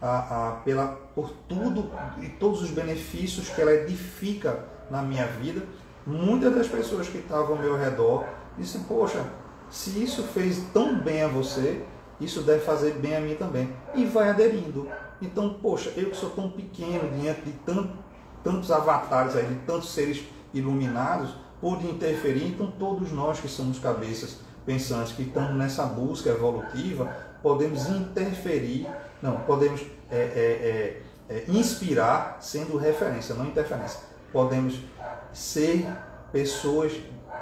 por tudo e todos os benefícios que ela edifica na minha vida, muitas das pessoas que estavam ao meu redor disseram: poxa, se isso fez tão bem a você, isso deve fazer bem a mim também. E vai aderindo. Então, poxa, eu que sou tão pequeno diante de tantos avatares aí, de tantos seres iluminados, pude interferir. Então todos nós que somos cabeças pensantes, que estamos nessa busca evolutiva, podemos interferir, podemos inspirar sendo referência, não interferência. Podemos ser pessoas,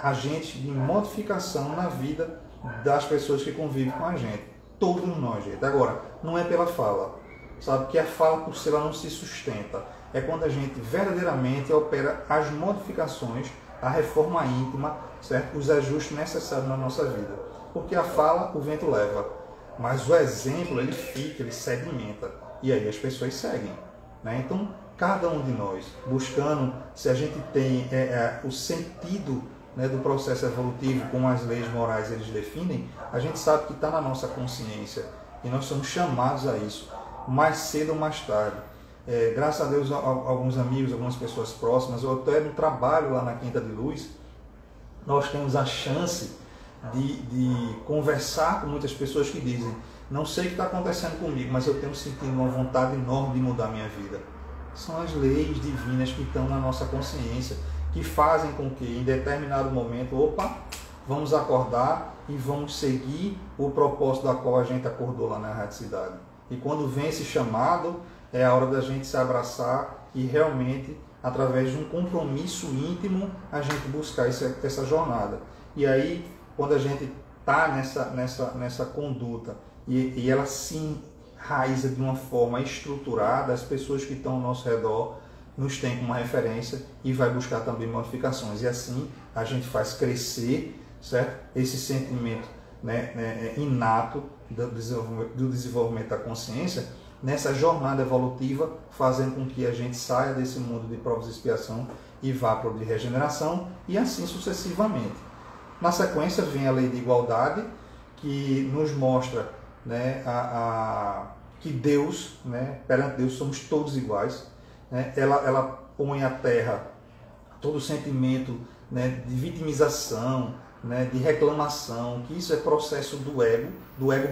agentes de modificação na vida das pessoas que convivem com a gente. Todos nós, gente. Agora, não é pela fala, sabe? Que a fala por si ela não se sustenta. É quando a gente verdadeiramente opera as modificações, a reforma íntima, certo? Os ajustes necessários na nossa vida. Porque a fala o vento leva, mas o exemplo ele fica, ele sedimenta. E aí as pessoas seguem, né? Então, cada um de nós, buscando, se a gente tem o sentido, né, do processo evolutivo, como as leis morais eles definem, a gente sabe que está na nossa consciência e nós somos chamados a isso, mais cedo ou mais tarde. Graças a Deus, alguns amigos, algumas pessoas próximas, eu até no trabalho lá na Quinta de Luz, nós temos a chance de conversar com muitas pessoas que dizem: não sei o que está acontecendo comigo, mas eu tenho sentido uma vontade enorme de mudar a minha vida. São as leis divinas que estão na nossa consciência, que fazem com que em determinado momento, vamos acordar e vamos seguir o propósito da qual a gente acordou lá na Erradicidade. E quando vem esse chamado, é a hora da gente se abraçar e realmente, através de um compromisso íntimo, a gente buscar essa jornada. E aí, quando a gente está nessa conduta e ela se enraiza de uma forma estruturada, as pessoas que estão ao nosso redor nos têm como referência e vai buscar também modificações. E assim a gente faz crescer, certo? Esse sentimento, né, inato do desenvolvimento da consciência, nessa jornada evolutiva, fazendo com que a gente saia desse mundo de provas e expiação e vá para o de regeneração, e assim sucessivamente. Na sequência vem a lei de igualdade, que nos mostra, né, que Deus, né, perante Deus somos todos iguais, né? Ela põe à terra todo o sentimento, né, de vitimização, né, de reclamação, que isso é processo do ego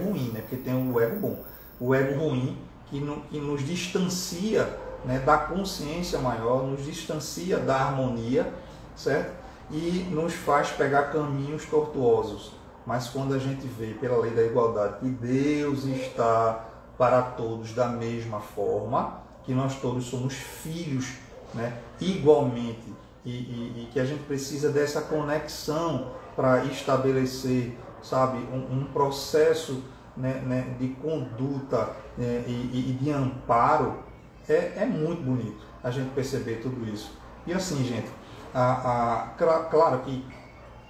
ruim, né, porque tem o ego bom, o ego ruim que nos distancia, né, da consciência maior, nos distancia da harmonia, certo? E nos faz pegar caminhos tortuosos. Mas quando a gente vê pela lei da igualdade que Deus está para todos da mesma forma, que nós todos somos filhos, né, igualmente e que a gente precisa dessa conexão para estabelecer, sabe, um processo, né, de conduta, e de amparo. É muito bonito a gente perceber tudo isso. E assim, gente, claro que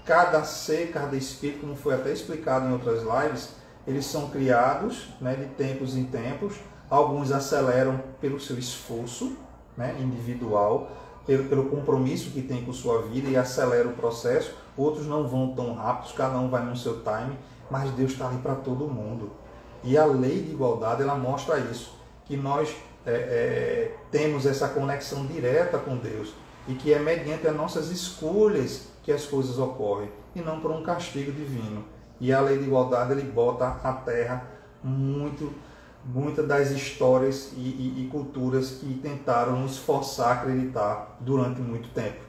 cada ser, cada espírito, como foi até explicado em outras lives, eles são criados, né, de tempos em tempos. Alguns aceleram pelo seu esforço, né, individual, pelo compromisso que tem com sua vida e acelera o processo. Outros não vão tão rápidos, cada um vai no seu time, mas Deus está ali para todo mundo. E a lei de igualdade, ela mostra isso, que nós temos essa conexão direta com Deus e que é mediante as nossas escolhas que as coisas ocorrem e não por um castigo divino. E a lei de igualdade, ele bota à terra muitas das histórias e culturas que tentaram nos forçar a acreditar durante muito tempo,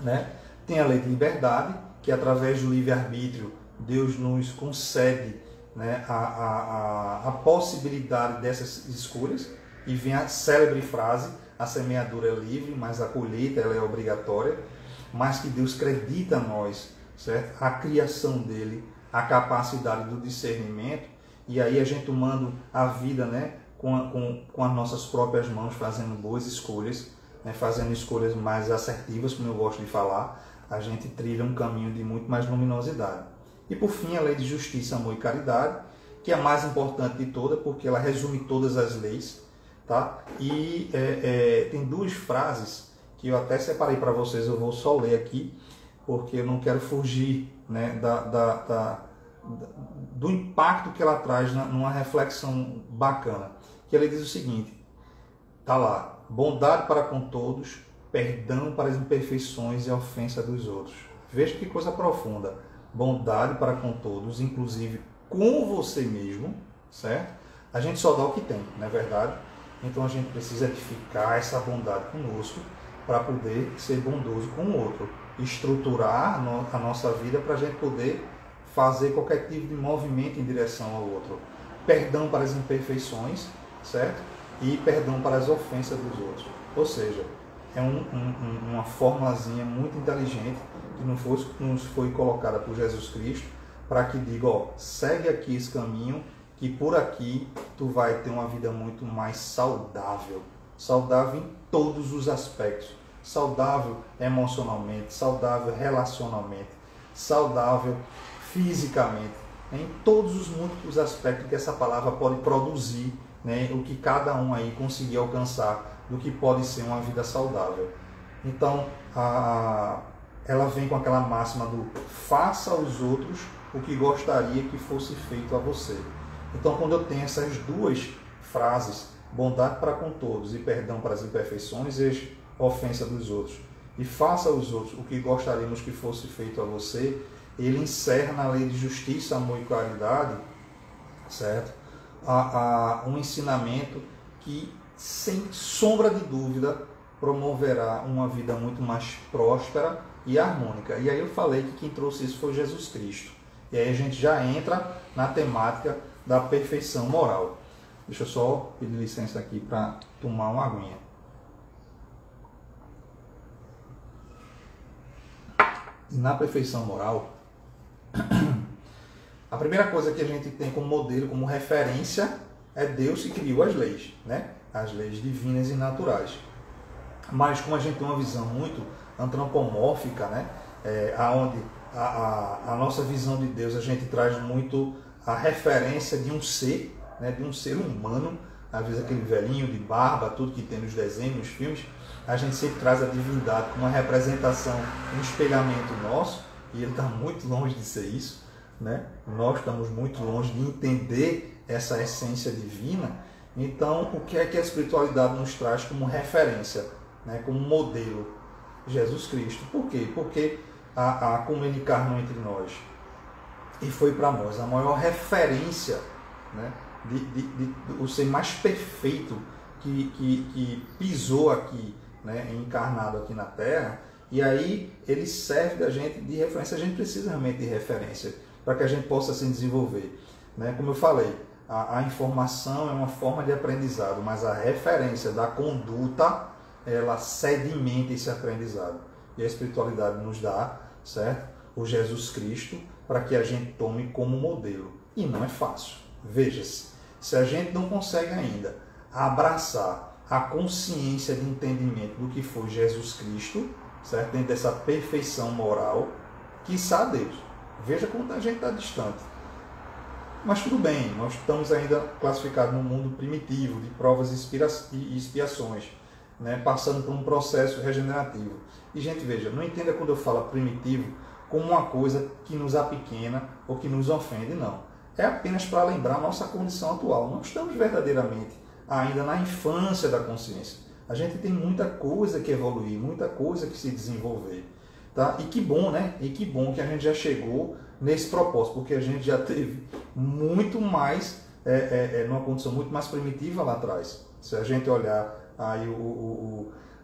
né? Tem a lei de liberdade, que através do livre-arbítrio Deus nos concede, né, a possibilidade dessas escolhas, e vem a célebre frase: a semeadura é livre, mas a colheita ela é obrigatória. Mas que Deus acredita a nós, certo? A criação dele, a capacidade do discernimento, e aí a gente tomando a vida, né, com as nossas próprias mãos, fazendo boas escolhas, né, fazendo escolhas mais assertivas, como eu gosto de falar, a gente trilha um caminho de muito mais luminosidade. E por fim, a lei de justiça, amor e caridade, que é a mais importante de toda, porque ela resume todas as leis, tá? E tem duas frases que eu até separei para vocês, eu vou só ler aqui, porque eu não quero fugir, né, do impacto que ela traz numa reflexão bacana. Que ele diz o seguinte, tá lá: bondade para com todos, perdão para as imperfeições e a ofensa dos outros. Veja que coisa profunda. Bondade para com todos, inclusive com você mesmo, certo? A gente só dá o que tem, não é verdade? Então a gente precisa edificar essa bondade conosco para poder ser bondoso com o outro, estruturar a nossa vida para a gente poder fazer qualquer tipo de movimento em direção ao outro. Perdão para as imperfeições, certo? E perdão para as ofensas dos outros. Ou seja, é uma formulazinha muito inteligente que nos foi colocada por Jesus Cristo para que diga, ó, segue aqui esse caminho, que por aqui tu vai ter uma vida muito mais saudável. Saudável em todos os aspectos. Saudável emocionalmente, saudável relacionalmente, saudável fisicamente, em todos os múltiplos aspectos que essa palavra pode produzir, né, o que cada um aí conseguir alcançar do que pode ser uma vida saudável. Então, ela vem com aquela máxima do faça aos outros o que gostaria que fosse feito a você. Então, quando eu tenho essas duas frases, bondade para com todos e perdão para as imperfeições e ofensa dos outros, e faça aos outros o que gostaríamos que fosse feito a você, ele encerra na lei de justiça, amor e caridade, certo? Um ensinamento que, sem sombra de dúvida, promoverá uma vida muito mais próspera e harmônica. E aí eu falei que quem trouxe isso foi Jesus Cristo. E aí a gente já entra na temática da perfeição moral. Deixa eu só pedir licença aqui para tomar uma aguinha. E na perfeição moral, a primeira coisa que a gente tem como modelo, como referência, é Deus que criou as leis, né? As leis divinas e naturais. Mas como a gente tem uma visão muito antropomórfica, né? Onde a nossa visão de Deus, a gente traz muito a referência de um ser, né? De um ser humano, às vezes aquele velhinho de barba, tudo que tem nos desenhos, nos filmes, a gente sempre traz a divindade como uma representação, um espelhamento nosso, e ele está muito longe de ser isso, né? Nós estamos muito longe de entender essa essência divina. Então, o que é que a espiritualidade nos traz como referência, né? Como modelo? Jesus Cristo. Por quê? Porque como ele encarnou entre nós e foi para nós a maior referência, né? O ser mais perfeito que pisou aqui, né? Encarnado aqui na Terra. E aí ele serve da gente de referência. A gente precisa realmente de referência para que a gente possa se desenvolver, né? Como eu falei, a informação é uma forma de aprendizado, mas a referência da conduta ela sedimenta esse aprendizado. E a espiritualidade nos dá, certo? O Jesus Cristo, para que a gente tome como modelo. E não é fácil. Veja-se, se a gente não consegue ainda abraçar a consciência de entendimento do que foi Jesus Cristo, certo? Dentro dessa perfeição moral, quiçá Deus. Veja como a gente está distante. Mas tudo bem, nós estamos ainda classificados num mundo primitivo, de provas e expiações, né? Passando por um processo regenerativo. E, gente, veja, não entenda quando eu falo primitivo como uma coisa que nos apequena ou que nos ofende, não. É apenas para lembrar a nossa condição atual. Não estamos verdadeiramente ainda na infância da consciência. A gente tem muita coisa que evoluir, muita coisa que se desenvolver. Tá? E que bom, né? E que bom que a gente já chegou nesse propósito, porque a gente já teve muito mais, numa condição muito mais primitiva lá atrás. Se a gente olhar aí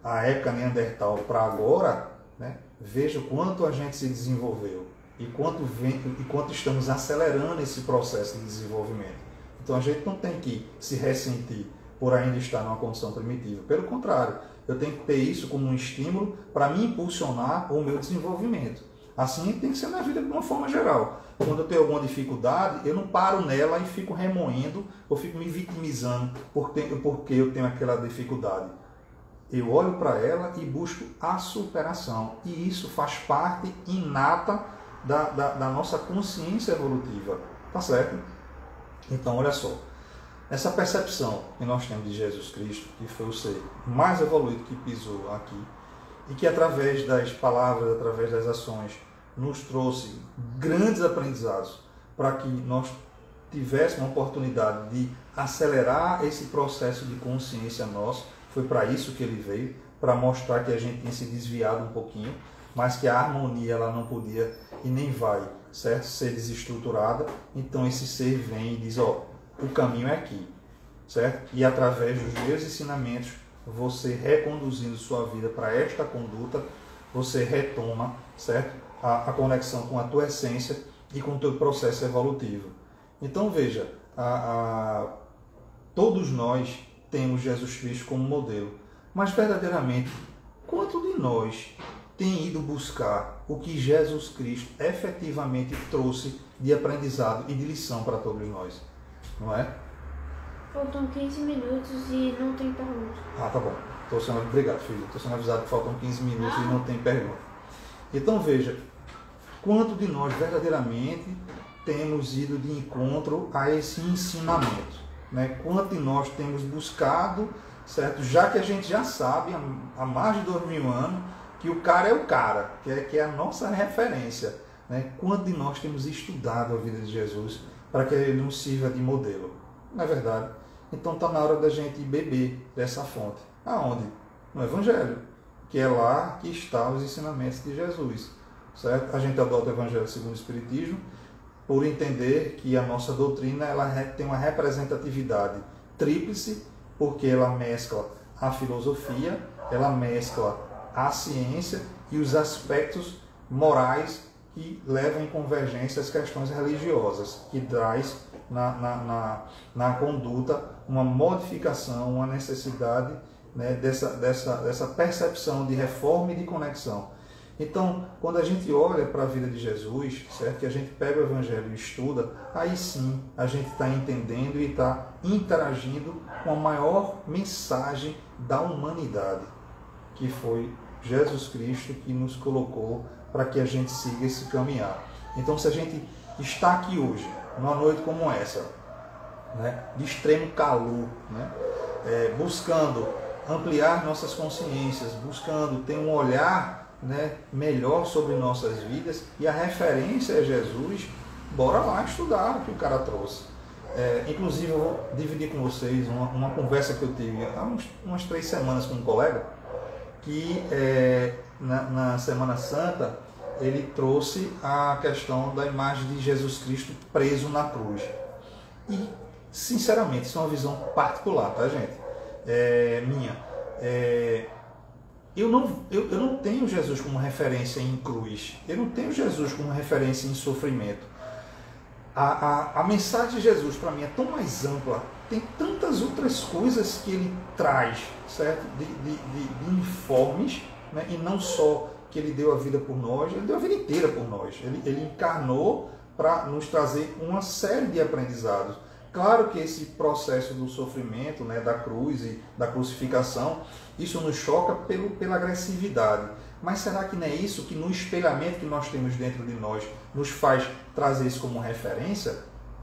a época Neandertal para agora, né? Veja o quanto a gente se desenvolveu e quanto estamos acelerando esse processo de desenvolvimento. Então a gente não tem que se ressentir por ainda estar numa condição primitiva. Pelo contrário, eu tenho que ter isso como um estímulo para me impulsionar o meu desenvolvimento. Assim tem que ser na vida de uma forma geral. Quando eu tenho alguma dificuldade, eu não paro nela e fico remoendo ou fico me vitimizando porque eu tenho aquela dificuldade. Eu olho para ela e busco a superação. E isso faz parte inata da nossa consciência evolutiva. Tá certo? Então, olha só. Essa percepção que nós temos de Jesus Cristo, que foi o ser mais evoluído que pisou aqui, e que através das palavras, através das ações, nos trouxe grandes aprendizados para que nós tivéssemos a oportunidade de acelerar esse processo de consciência nosso. Foi para isso que ele veio, para mostrar que a gente tinha se desviado um pouquinho, mas que a harmonia ela não podia e nem vai, certo, ser desestruturada. Então esse ser vem e diz, ó, o caminho é aqui, certo? E através dos meus ensinamentos, você reconduzindo sua vida para esta conduta, você retoma, certo? A conexão com a tua essência e com o teu processo evolutivo. Então veja, todos nós temos Jesus Cristo como modelo, mas verdadeiramente, quanto de nós tem ido buscar o que Jesus Cristo efetivamente trouxe de aprendizado e de lição para todos nós? Não é? Faltam 15 minutos e não tem pergunta. Ah, tá bom. Obrigado, filho. Estou sendo avisado que faltam 15 minutos e não tem pergunta. Então veja, quanto de nós verdadeiramente temos ido de encontro a esse ensinamento? Né? Quanto de nós temos buscado, certo? Já que a gente já sabe há mais de 2000 anos que o cara é o cara, que é a nossa referência. Né? Quanto de nós temos estudado a vida de Jesus para que ele nos sirva de modelo? Não é verdade? Então está na hora da gente beber dessa fonte. Aonde? No Evangelho, que é lá que estão os ensinamentos de Jesus. Certo? A gente adota o Evangelho segundo o Espiritismo por entender que a nossa doutrina ela tem uma representatividade tríplice, porque ela mescla a filosofia, ela mescla a ciência e os aspectos morais que levam em convergência as questões religiosas, que traz na conduta uma modificação, uma necessidade, né, dessa percepção de reforma e de conexão. Então, quando a gente olha para a vida de Jesus, certo? Que a gente pega o Evangelho e estuda, aí sim a gente está entendendo e está interagindo com a maior mensagem da humanidade, que foi Jesus Cristo que nos colocou para que a gente siga esse caminhar. Então, se a gente está aqui hoje, numa noite como essa, né, de extremo calor, né, buscando ampliar nossas consciências, buscando ter um olhar, né, melhor sobre nossas vidas, e a referência é Jesus, bora lá estudar o que o cara trouxe. Inclusive, eu vou dividir com vocês uma conversa que eu tive há umas 3 semanas com um colega, que na Semana Santa ele trouxe a questão da imagem de Jesus Cristo preso na cruz. E, sinceramente, isso é uma visão particular, tá, gente? Minha. Eu não tenho Jesus como referência em cruz. Eu não tenho Jesus como referência em sofrimento. A mensagem de Jesus, para mim, é tão mais ampla, tem tantas outras coisas que ele traz, certo? De informes, né? E não só que ele deu a vida por nós, ele deu a vida inteira por nós. Ele encarnou para nos trazer uma série de aprendizados. Claro que esse processo do sofrimento, né, da cruz e da crucificação, isso nos choca pela agressividade. Mas será que não é isso que no espelhamento que nós temos dentro de nós nos faz trazer isso como referência?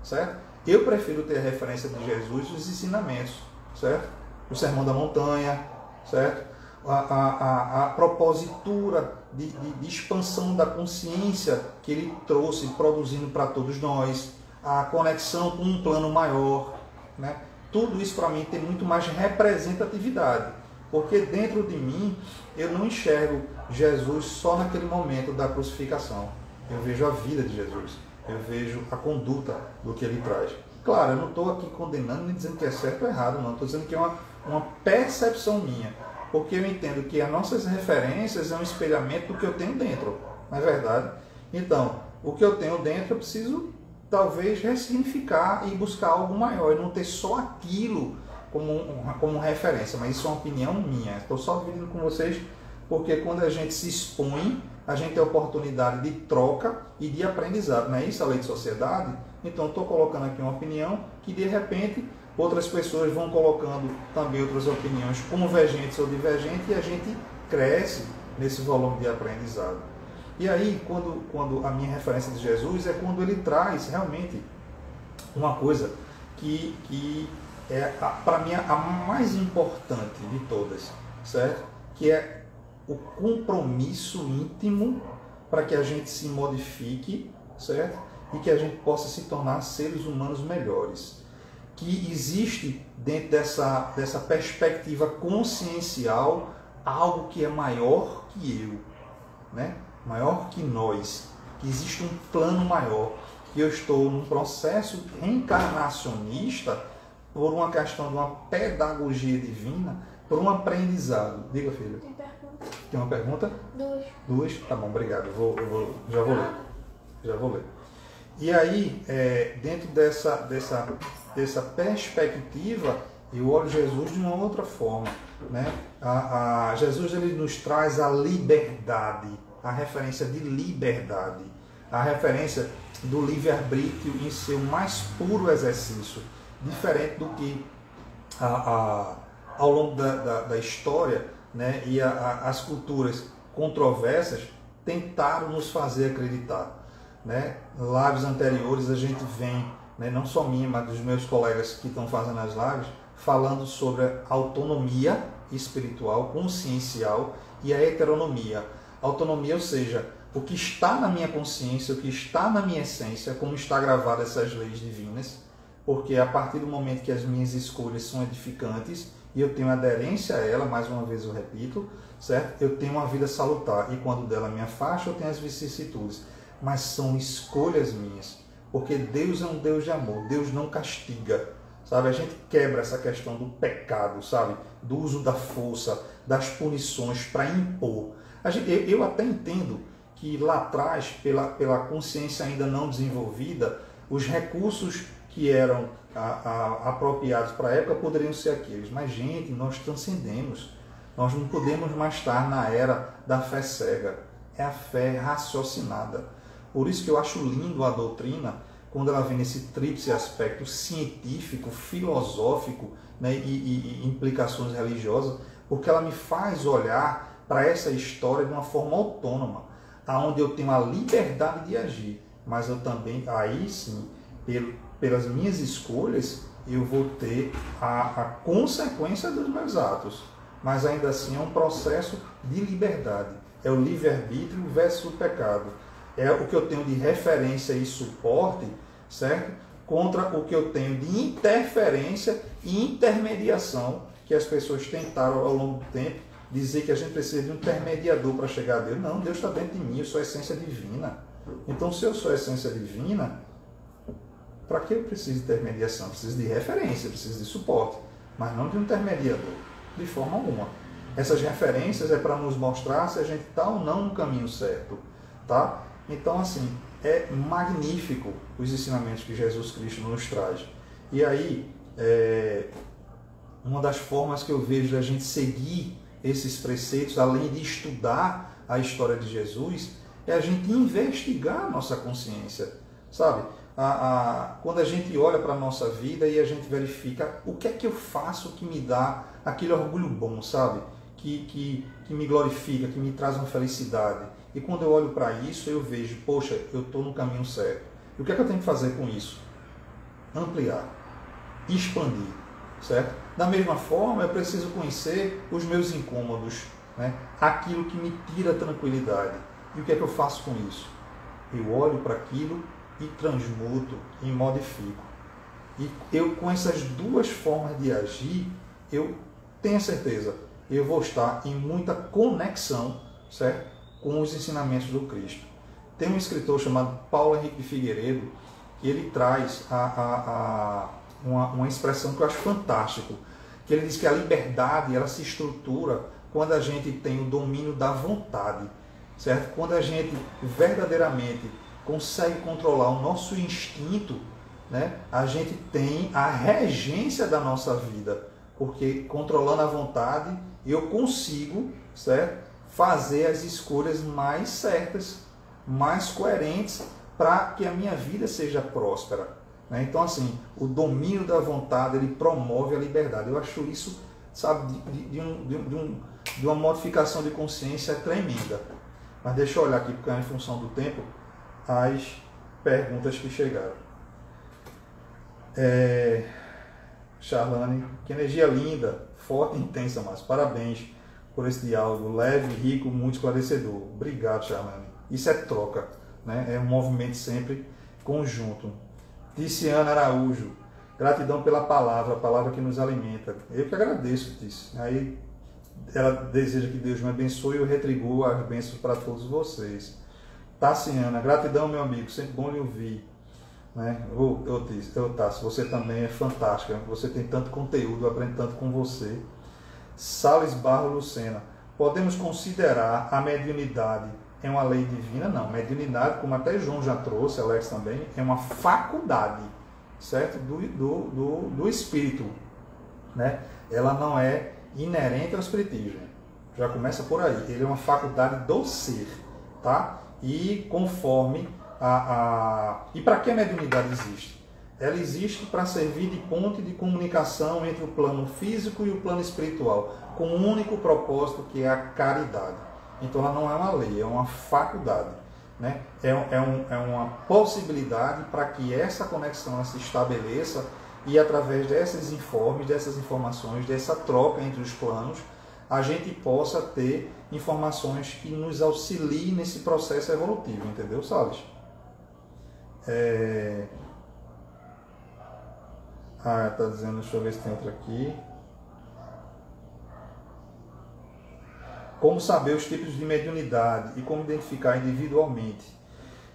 Certo? Eu prefiro ter a referência de Jesus e os ensinamentos, certo? O Sermão da Montanha, certo? A propositura de expansão da consciência que ele trouxe, produzindo para todos nós, a conexão com um plano maior, né? Tudo isso para mim tem muito mais representatividade, porque dentro de mim eu não enxergo Jesus só naquele momento da crucificação. Eu vejo a vida de Jesus, eu vejo a conduta do que ele traz. Claro, eu não estou aqui condenando nem dizendo que é certo ou errado, não. Estou dizendo que é uma percepção minha, porque eu entendo que as nossas referências é um espelhamento do que eu tenho dentro, não é verdade? Então, o que eu tenho dentro eu preciso talvez ressignificar e buscar algo maior, e não ter só aquilo como referência, mas isso é uma opinião minha. Estou só dividindo com vocês, porque quando a gente se expõe, a gente tem a oportunidade de troca e de aprendizado. Não é isso a lei de sociedade? Então, estou colocando aqui uma opinião que, de repente, outras pessoas vão colocando também outras opiniões convergentes ou divergentes, e a gente cresce nesse volume de aprendizado. E aí, quando a minha referência de Jesus é quando ele traz realmente uma coisa que é, para mim, a mais importante de todas, certo? Que é o compromisso íntimo para que a gente se modifique, certo? E que a gente possa se tornar seres humanos melhores. Que existe dentro dessa perspectiva consciencial algo que é maior que eu, né? Maior que nós, que existe um plano maior, que eu estou num processo reencarnacionista por uma questão de uma pedagogia divina, por um aprendizado. Diga, filho. Tem pergunta? Tem uma pergunta? Duas. Tá bom, obrigado. Já vou ler. E aí, dentro dessa perspectiva, eu olho Jesus de uma outra forma, né? Jesus ele nos traz a liberdade, a referência de liberdade, a referência do livre-arbítrio em seu mais puro exercício, diferente do que ao longo da história, né, e as culturas controversas tentaram nos fazer acreditar, né? Lives anteriores a gente vem, né, não só minha, mas dos meus colegas que estão fazendo as lives, falando sobre a autonomia espiritual, consciencial e a heteronomia. Autonomia, ou seja, o que está na minha consciência, o que está na minha essência, como está gravado essas leis divinas, porque a partir do momento que as minhas escolhas são edificantes e eu tenho aderência a ela, mais uma vez eu repito, certo? Eu tenho uma vida salutar, e quando dela me afasta eu tenho as vicissitudes, mas são escolhas minhas, porque Deus é um Deus de amor, Deus não castiga, sabe? A gente quebra essa questão do pecado, sabe? Do uso da força, das punições para impor. Eu até entendo que lá atrás, pela consciência ainda não desenvolvida, os recursos que eram apropriados para a época poderiam ser aqueles. Mas, gente, nós transcendemos. Nós não podemos mais estar na era da fé cega. É a fé raciocinada. Por isso que eu acho lindo a doutrina, quando ela vem nesse tríplice aspecto científico, filosófico, né, e implicações religiosas, porque ela me faz olhar para essa história de uma forma autônoma, aonde eu tenho a liberdade de agir, mas eu também, aí sim, pelas minhas escolhas, eu vou ter a consequência dos meus atos. Mas ainda assim é um processo de liberdade. É o livre-arbítrio versus o pecado. É o que eu tenho de referência e suporte, certo? Contra o que eu tenho de interferência e intermediação, que as pessoas tentaram ao longo do tempo dizer que a gente precisa de um intermediador para chegar a Deus. Não, Deus está dentro de mim, eu sou a essência divina. Então, se eu sou a essência divina, para que eu preciso de intermediação? Eu preciso de referência, eu preciso de suporte, mas não de um intermediador, de forma alguma. Essas referências é para nos mostrar se a gente está ou não no caminho certo, tá? Então, assim, é magnífico os ensinamentos que Jesus Cristo nos traz. E aí, Uma das formas que eu vejo da gente seguir esses preceitos, além de estudar a história de Jesus, é a gente investigar a nossa consciência, sabe? Quando a gente olha para a nossa vida e a gente verifica o que é que eu faço que me dá aquele orgulho bom, sabe? Que me glorifica, que me traz uma felicidade. E quando eu olho para isso, eu vejo, poxa, eu estou no caminho certo. E o que é que eu tenho que fazer com isso? Ampliar, expandir, certo? Da mesma forma, eu preciso conhecer os meus incômodos, né? Aquilo que me tira tranquilidade. E o que é que eu faço com isso? Eu olho para aquilo e transmuto, e modifico. E eu, com essas duas formas de agir, eu tenho certeza, eu vou estar em muita conexão, certo? Com os ensinamentos do Cristo. Tem um escritor chamado Paulo Henrique de Figueiredo, que ele traz uma expressão que eu acho fantástico, que ele diz que a liberdade ela se estrutura quando a gente tem o domínio da vontade, certo? Quando a gente verdadeiramente consegue controlar o nosso instinto, né? A gente tem a regência da nossa vida, porque controlando a vontade eu consigo, certo? Fazer as escolhas mais certas, mais coerentes, para que a minha vida seja próspera. Né? Então, assim, o domínio da vontade, ele promove a liberdade. Eu acho isso, sabe, de uma modificação de consciência tremenda. Mas deixa eu olhar aqui, porque é em função do tempo, as perguntas que chegaram. Charlane, que energia linda, forte e intensa, mas parabéns por esse diálogo leve, rico, muito esclarecedor. Obrigado, Charlane. Isso é troca, né? É um movimento sempre conjunto. Ticiana Araújo, gratidão pela palavra, a palavra que nos alimenta. Eu que agradeço, Tici. Aí ela deseja que Deus me abençoe e eu retribua as bênçãos para todos vocês. Tassiana, gratidão, meu amigo, sempre bom lhe ouvir. Né? Tassi, você também é fantástica, você tem tanto conteúdo, eu aprendo tanto com você. Sales Barro Lucena, podemos considerar a mediunidade é uma lei divina? Não, mediunidade, como até João já trouxe, Alex também, é uma faculdade, certo? Do espírito, né? Ela não é inerente ao espiritismo, já começa por aí, ele é uma faculdade do ser, tá? E conforme e para que a mediunidade existe? Ela existe para servir de ponte de comunicação entre o plano físico e o plano espiritual, com um único propósito, que é a caridade. Então ela não é uma lei, é uma faculdade, né? É uma possibilidade para que essa conexão se estabeleça e através desses informes, dessas informações, dessa troca entre os planos, a gente possa ter informações que nos auxiliem nesse processo evolutivo, entendeu, Salles? Tá dizendo, deixa eu ver se tem outra aqui. Como saber os tipos de mediunidade e como identificar individualmente?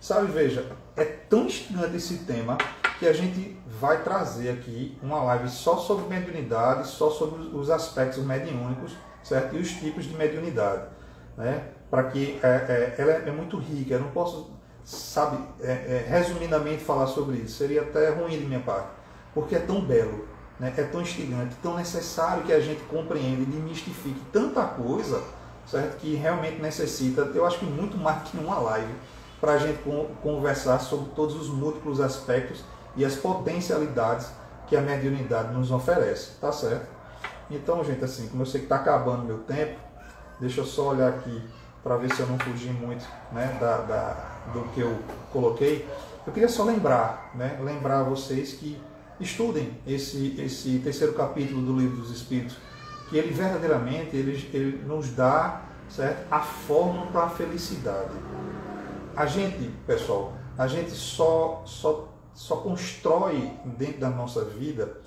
Sabe, veja, é tão instigante esse tema que a gente vai trazer aqui uma live só sobre mediunidade, só sobre os aspectos mediúnicos, certo? E os tipos de mediunidade, né? Para que ela é muito rica, eu não posso, sabe, resumidamente falar sobre isso, seria até ruim de minha parte, porque é tão belo, né? É tão instigante, tão necessário que a gente compreenda e demistifique tanta coisa, certo? Que realmente necessita, eu acho que muito mais que uma live, para a gente conversar sobre todos os múltiplos aspectos e as potencialidades que a mediunidade nos oferece, tá certo? Então, gente, assim, como eu sei que está acabando meu tempo, deixa eu só olhar aqui para ver se eu não fugi muito, né, do que eu coloquei. Eu queria só lembrar, né, lembrar a vocês que estudem esse terceiro capítulo do Livro dos Espíritos, que ele verdadeiramente ele nos dá, certo, a fórmula para a felicidade. A gente, pessoal, a gente só constrói dentro da nossa vida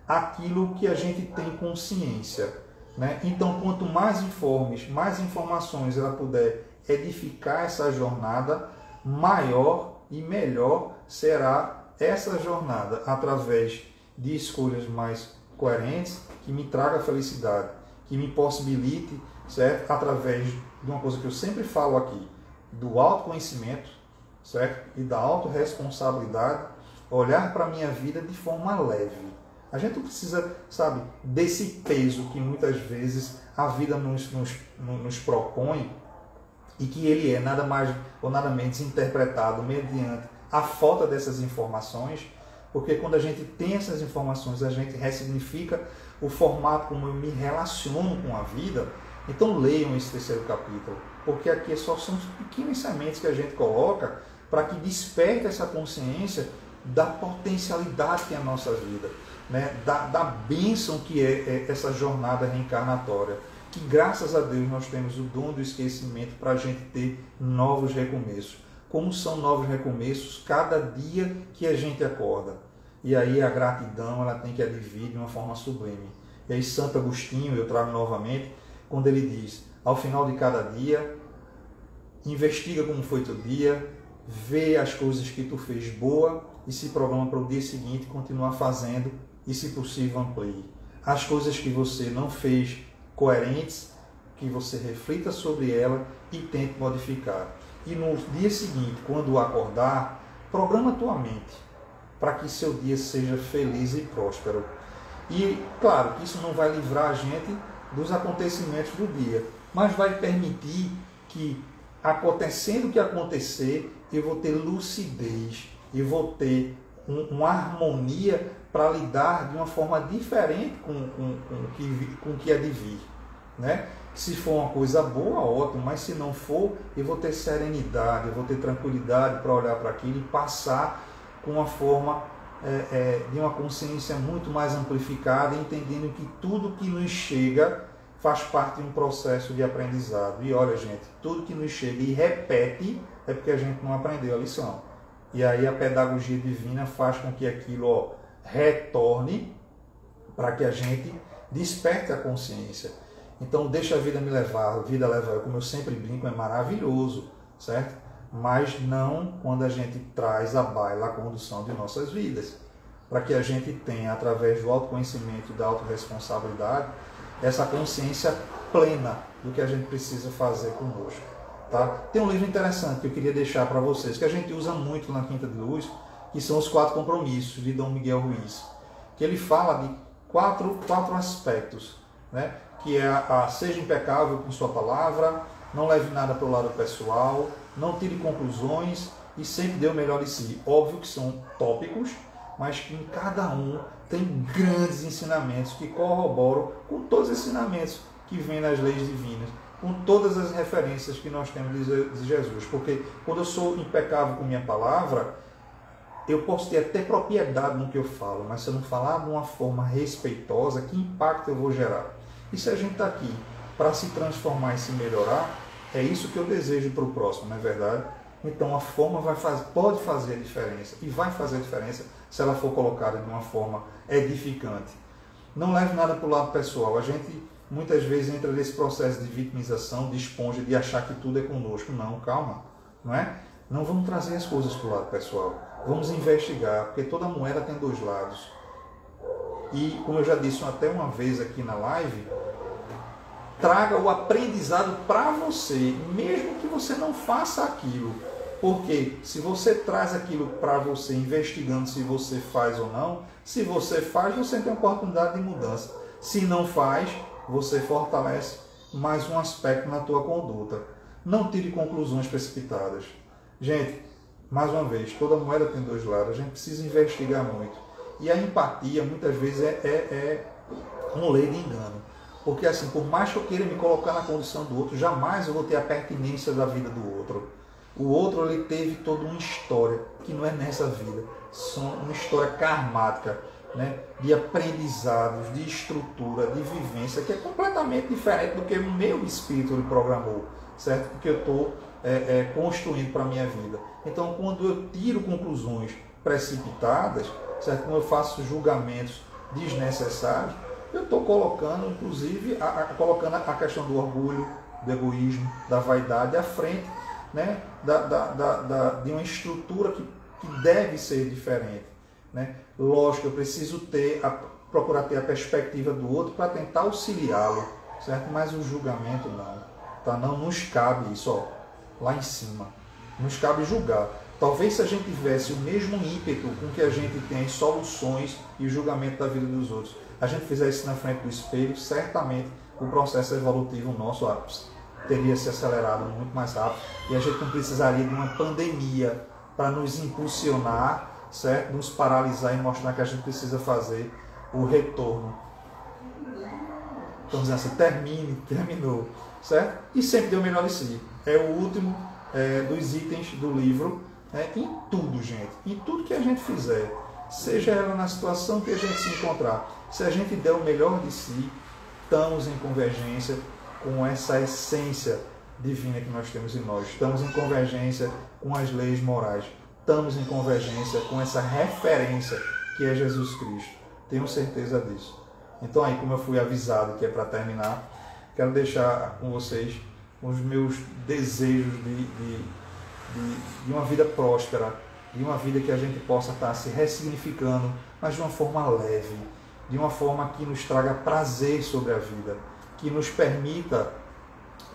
aquilo que a gente tem consciência, né? Então, quanto mais informes, mais informações ela puder edificar essa jornada, maior e melhor será essa jornada, através de escolhas mais coerentes, que me traga felicidade, que me possibilite, certo? Através de uma coisa que eu sempre falo aqui, do autoconhecimento, certo? E da autorresponsabilidade, olhar para a minha vida de forma leve. A gente não precisa, sabe, desse peso que muitas vezes a vida nos propõe e que ele é nada mais ou nada menos interpretado mediante a falta dessas informações, porque quando a gente tem essas informações, a gente ressignifica o formato como eu me relaciono com a vida. Então leiam esse terceiro capítulo, porque aqui só são pequenas sementes que a gente coloca para que desperte essa consciência da potencialidade que é a nossa vida, né? da bênção que é essa jornada reencarnatória, que graças a Deus nós temos o dom do esquecimento para a gente ter novos recomeços. Como são novos recomeços cada dia que a gente acorda. E aí a gratidão ela tem que advir de uma forma sublime. E aí Santo Agostinho, eu trago novamente, quando ele diz, ao final de cada dia, investiga como foi teu dia, vê as coisas que tu fez boa e se programa para o dia seguinte continuar fazendo e, se possível, amplie. As coisas que você não fez coerentes, que você reflita sobre ela e tente modificar. E no dia seguinte, quando acordar, programa tua mente para que seu dia seja feliz e próspero. E, claro, que isso não vai livrar a gente dos acontecimentos do dia, mas vai permitir que, acontecendo o que acontecer, eu vou ter lucidez, eu vou ter uma harmonia para lidar de uma forma diferente com o que é de vir, né? Se for uma coisa boa, ótimo, mas se não for, eu vou ter serenidade, eu vou ter tranquilidade para olhar para aquilo e passar com uma forma de uma consciência muito mais amplificada, entendendo que tudo que nos chega faz parte de um processo de aprendizado. E olha, gente, tudo que nos chega e repete é porque a gente não aprendeu a lição. E aí a pedagogia divina faz com que aquilo retorne para que a gente desperte a consciência. Então, deixa a vida me levar, a vida leva eu, como eu sempre brinco, é maravilhoso, certo? Mas não quando a gente traz à baila a condução de nossas vidas. Para que a gente tenha, através do autoconhecimento e da autorresponsabilidade, essa consciência plena do que a gente precisa fazer conosco. Tá? Tem um livro interessante que eu queria deixar para vocês, que a gente usa muito na Quinta de Luz, que são os 4 compromissos de Dom Miguel Ruiz. Que ele fala de quatro aspectos, né? Que é seja impecável com sua palavra, não leve nada para o lado pessoal, não tire conclusões e sempre dê o melhor de si. Óbvio que são tópicos, mas que em cada um tem grandes ensinamentos que corroboram com todos os ensinamentos que vêm nas leis divinas, com todas as referências que nós temos de Jesus. Porque quando eu sou impecável com minha palavra, eu posso ter até propriedade no que eu falo, mas se eu não falar de uma forma respeitosa, que impacto eu vou gerar? E se a gente está aqui para se transformar e se melhorar, é isso que eu desejo para o próximo, não é verdade? Então a forma pode fazer a diferença, e vai fazer a diferença se ela for colocada de uma forma edificante. Não leve nada para o lado pessoal. A gente muitas vezes entra nesse processo de vitimização, de esponja, de achar que tudo é conosco. Não, calma, não é? Não vamos trazer as coisas para o lado pessoal. Vamos investigar, porque toda moeda tem 2 lados. E, como eu já disse até uma vez aqui na live, traga o aprendizado para você, mesmo que você não faça aquilo. Porque se você traz aquilo para você, investigando se você faz ou não, se você faz, você tem oportunidade de mudança. Se não faz, você fortalece mais um aspecto na tua conduta. Não tire conclusões precipitadas. Gente, mais uma vez, toda moeda tem 2 lados, a gente precisa investigar muito. E a empatia, muitas vezes, é uma lei de engano. Porque, assim, por mais que eu queira me colocar na condição do outro, jamais eu vou ter a pertinência da vida do outro. O outro, ele teve toda uma história, que não é nessa vida, uma história karmática, né? De aprendizados, de estrutura, de vivência, que é completamente diferente do que o meu espírito lhe programou, certo? Porque eu estou construindo para a minha vida. Então, quando eu tiro conclusões precipitadas, certo? Quando eu faço julgamentos desnecessários, eu estou colocando, inclusive, colocando a questão do orgulho, do egoísmo, da vaidade à frente, né? De uma estrutura que deve ser diferente, né? Lógico, eu preciso procurar ter a perspectiva do outro para tentar auxiliá-lo, certo? Mas o julgamento não, tá? Não nos cabe isso, lá em cima. Nos cabe julgar. Talvez se a gente tivesse o mesmo ímpeto com que a gente tem as soluções e o julgamento da vida dos outros, a gente fizesse isso na frente do espelho, certamente o processo evolutivo nosso teria se acelerado muito mais rápido e a gente não precisaria de uma pandemia para nos impulsionar, certo? Nos paralisar e mostrar que a gente precisa fazer o retorno. Então, dizendo assim, terminou, certo? E sempre deu o melhor de si. É o último dos itens do livro. Em tudo, gente, em tudo que a gente fizer, seja ela na situação que a gente se encontrar, se a gente der o melhor de si, estamos em convergência com essa essência divina que nós temos em nós, estamos em convergência com as leis morais, estamos em convergência com essa referência que é Jesus Cristo. Tenho certeza disso. Então aí, como eu fui avisado que é para terminar, quero deixar com vocês os meus desejos de uma vida próspera, de uma vida que a gente possa estar se ressignificando, mas de uma forma leve, de uma forma que nos traga prazer sobre a vida, que nos permita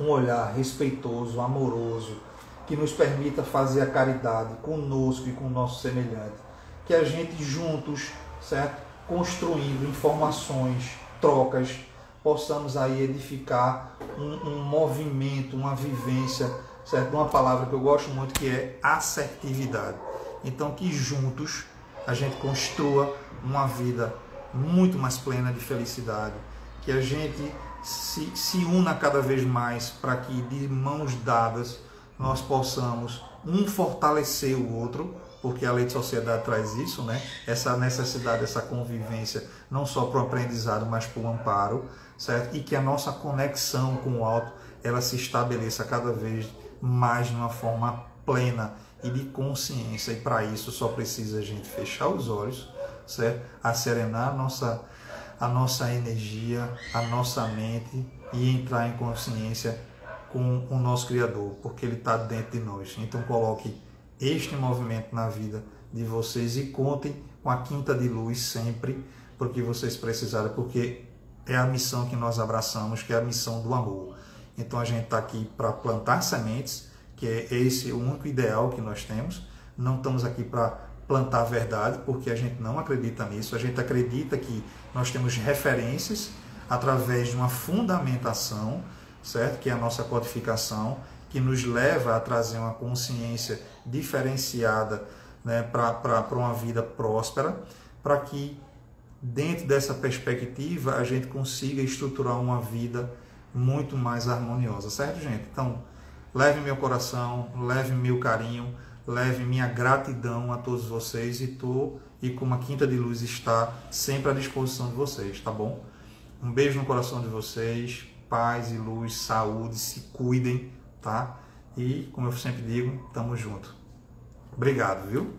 um olhar respeitoso, amoroso, que nos permita fazer a caridade conosco e com o nosso semelhante, que a gente juntos, certo? Construindo informações, trocas, possamos aí edificar um movimento, uma vivência, certo? Uma palavra que eu gosto muito, que é assertividade. Então, que juntos a gente construa uma vida muito mais plena de felicidade, que a gente se una cada vez mais para que, de mãos dadas, nós possamos fortalecer o outro, porque a lei de sociedade traz isso, né? Essa necessidade, essa convivência, não só para o aprendizado, mas para o amparo, certo? E que a nossa conexão com o alto, ela se estabeleça cada vez mais de uma forma plena e de consciência, e para isso só precisa a gente fechar os olhos, certo? Acerenar a nossa energia, a nossa mente e entrar em consciência com o nosso Criador, porque Ele está dentro de nós. Então coloque este movimento na vida de vocês e contem com a Quinta de Luz sempre, porque vocês precisarem, porque é a missão que nós abraçamos, que é a missão do amor. Então a gente está aqui para plantar sementes, que é esse o único ideal que nós temos. Não estamos aqui para plantar a verdade, porque a gente não acredita nisso. A gente acredita que nós temos referências através de uma fundamentação, certo? Que é a nossa codificação, que nos leva a trazer uma consciência diferenciada, né, para uma vida próspera, para que dentro dessa perspectiva a gente consiga estruturar uma vida muito mais harmoniosa, certo, gente? Então, leve meu coração, leve meu carinho, leve minha gratidão a todos vocês, e como a Quinta de Luz está sempre à disposição de vocês, tá bom? Um beijo no coração de vocês, paz e luz, saúde, se cuidem, tá? E, como eu sempre digo, tamo junto. Obrigado, viu?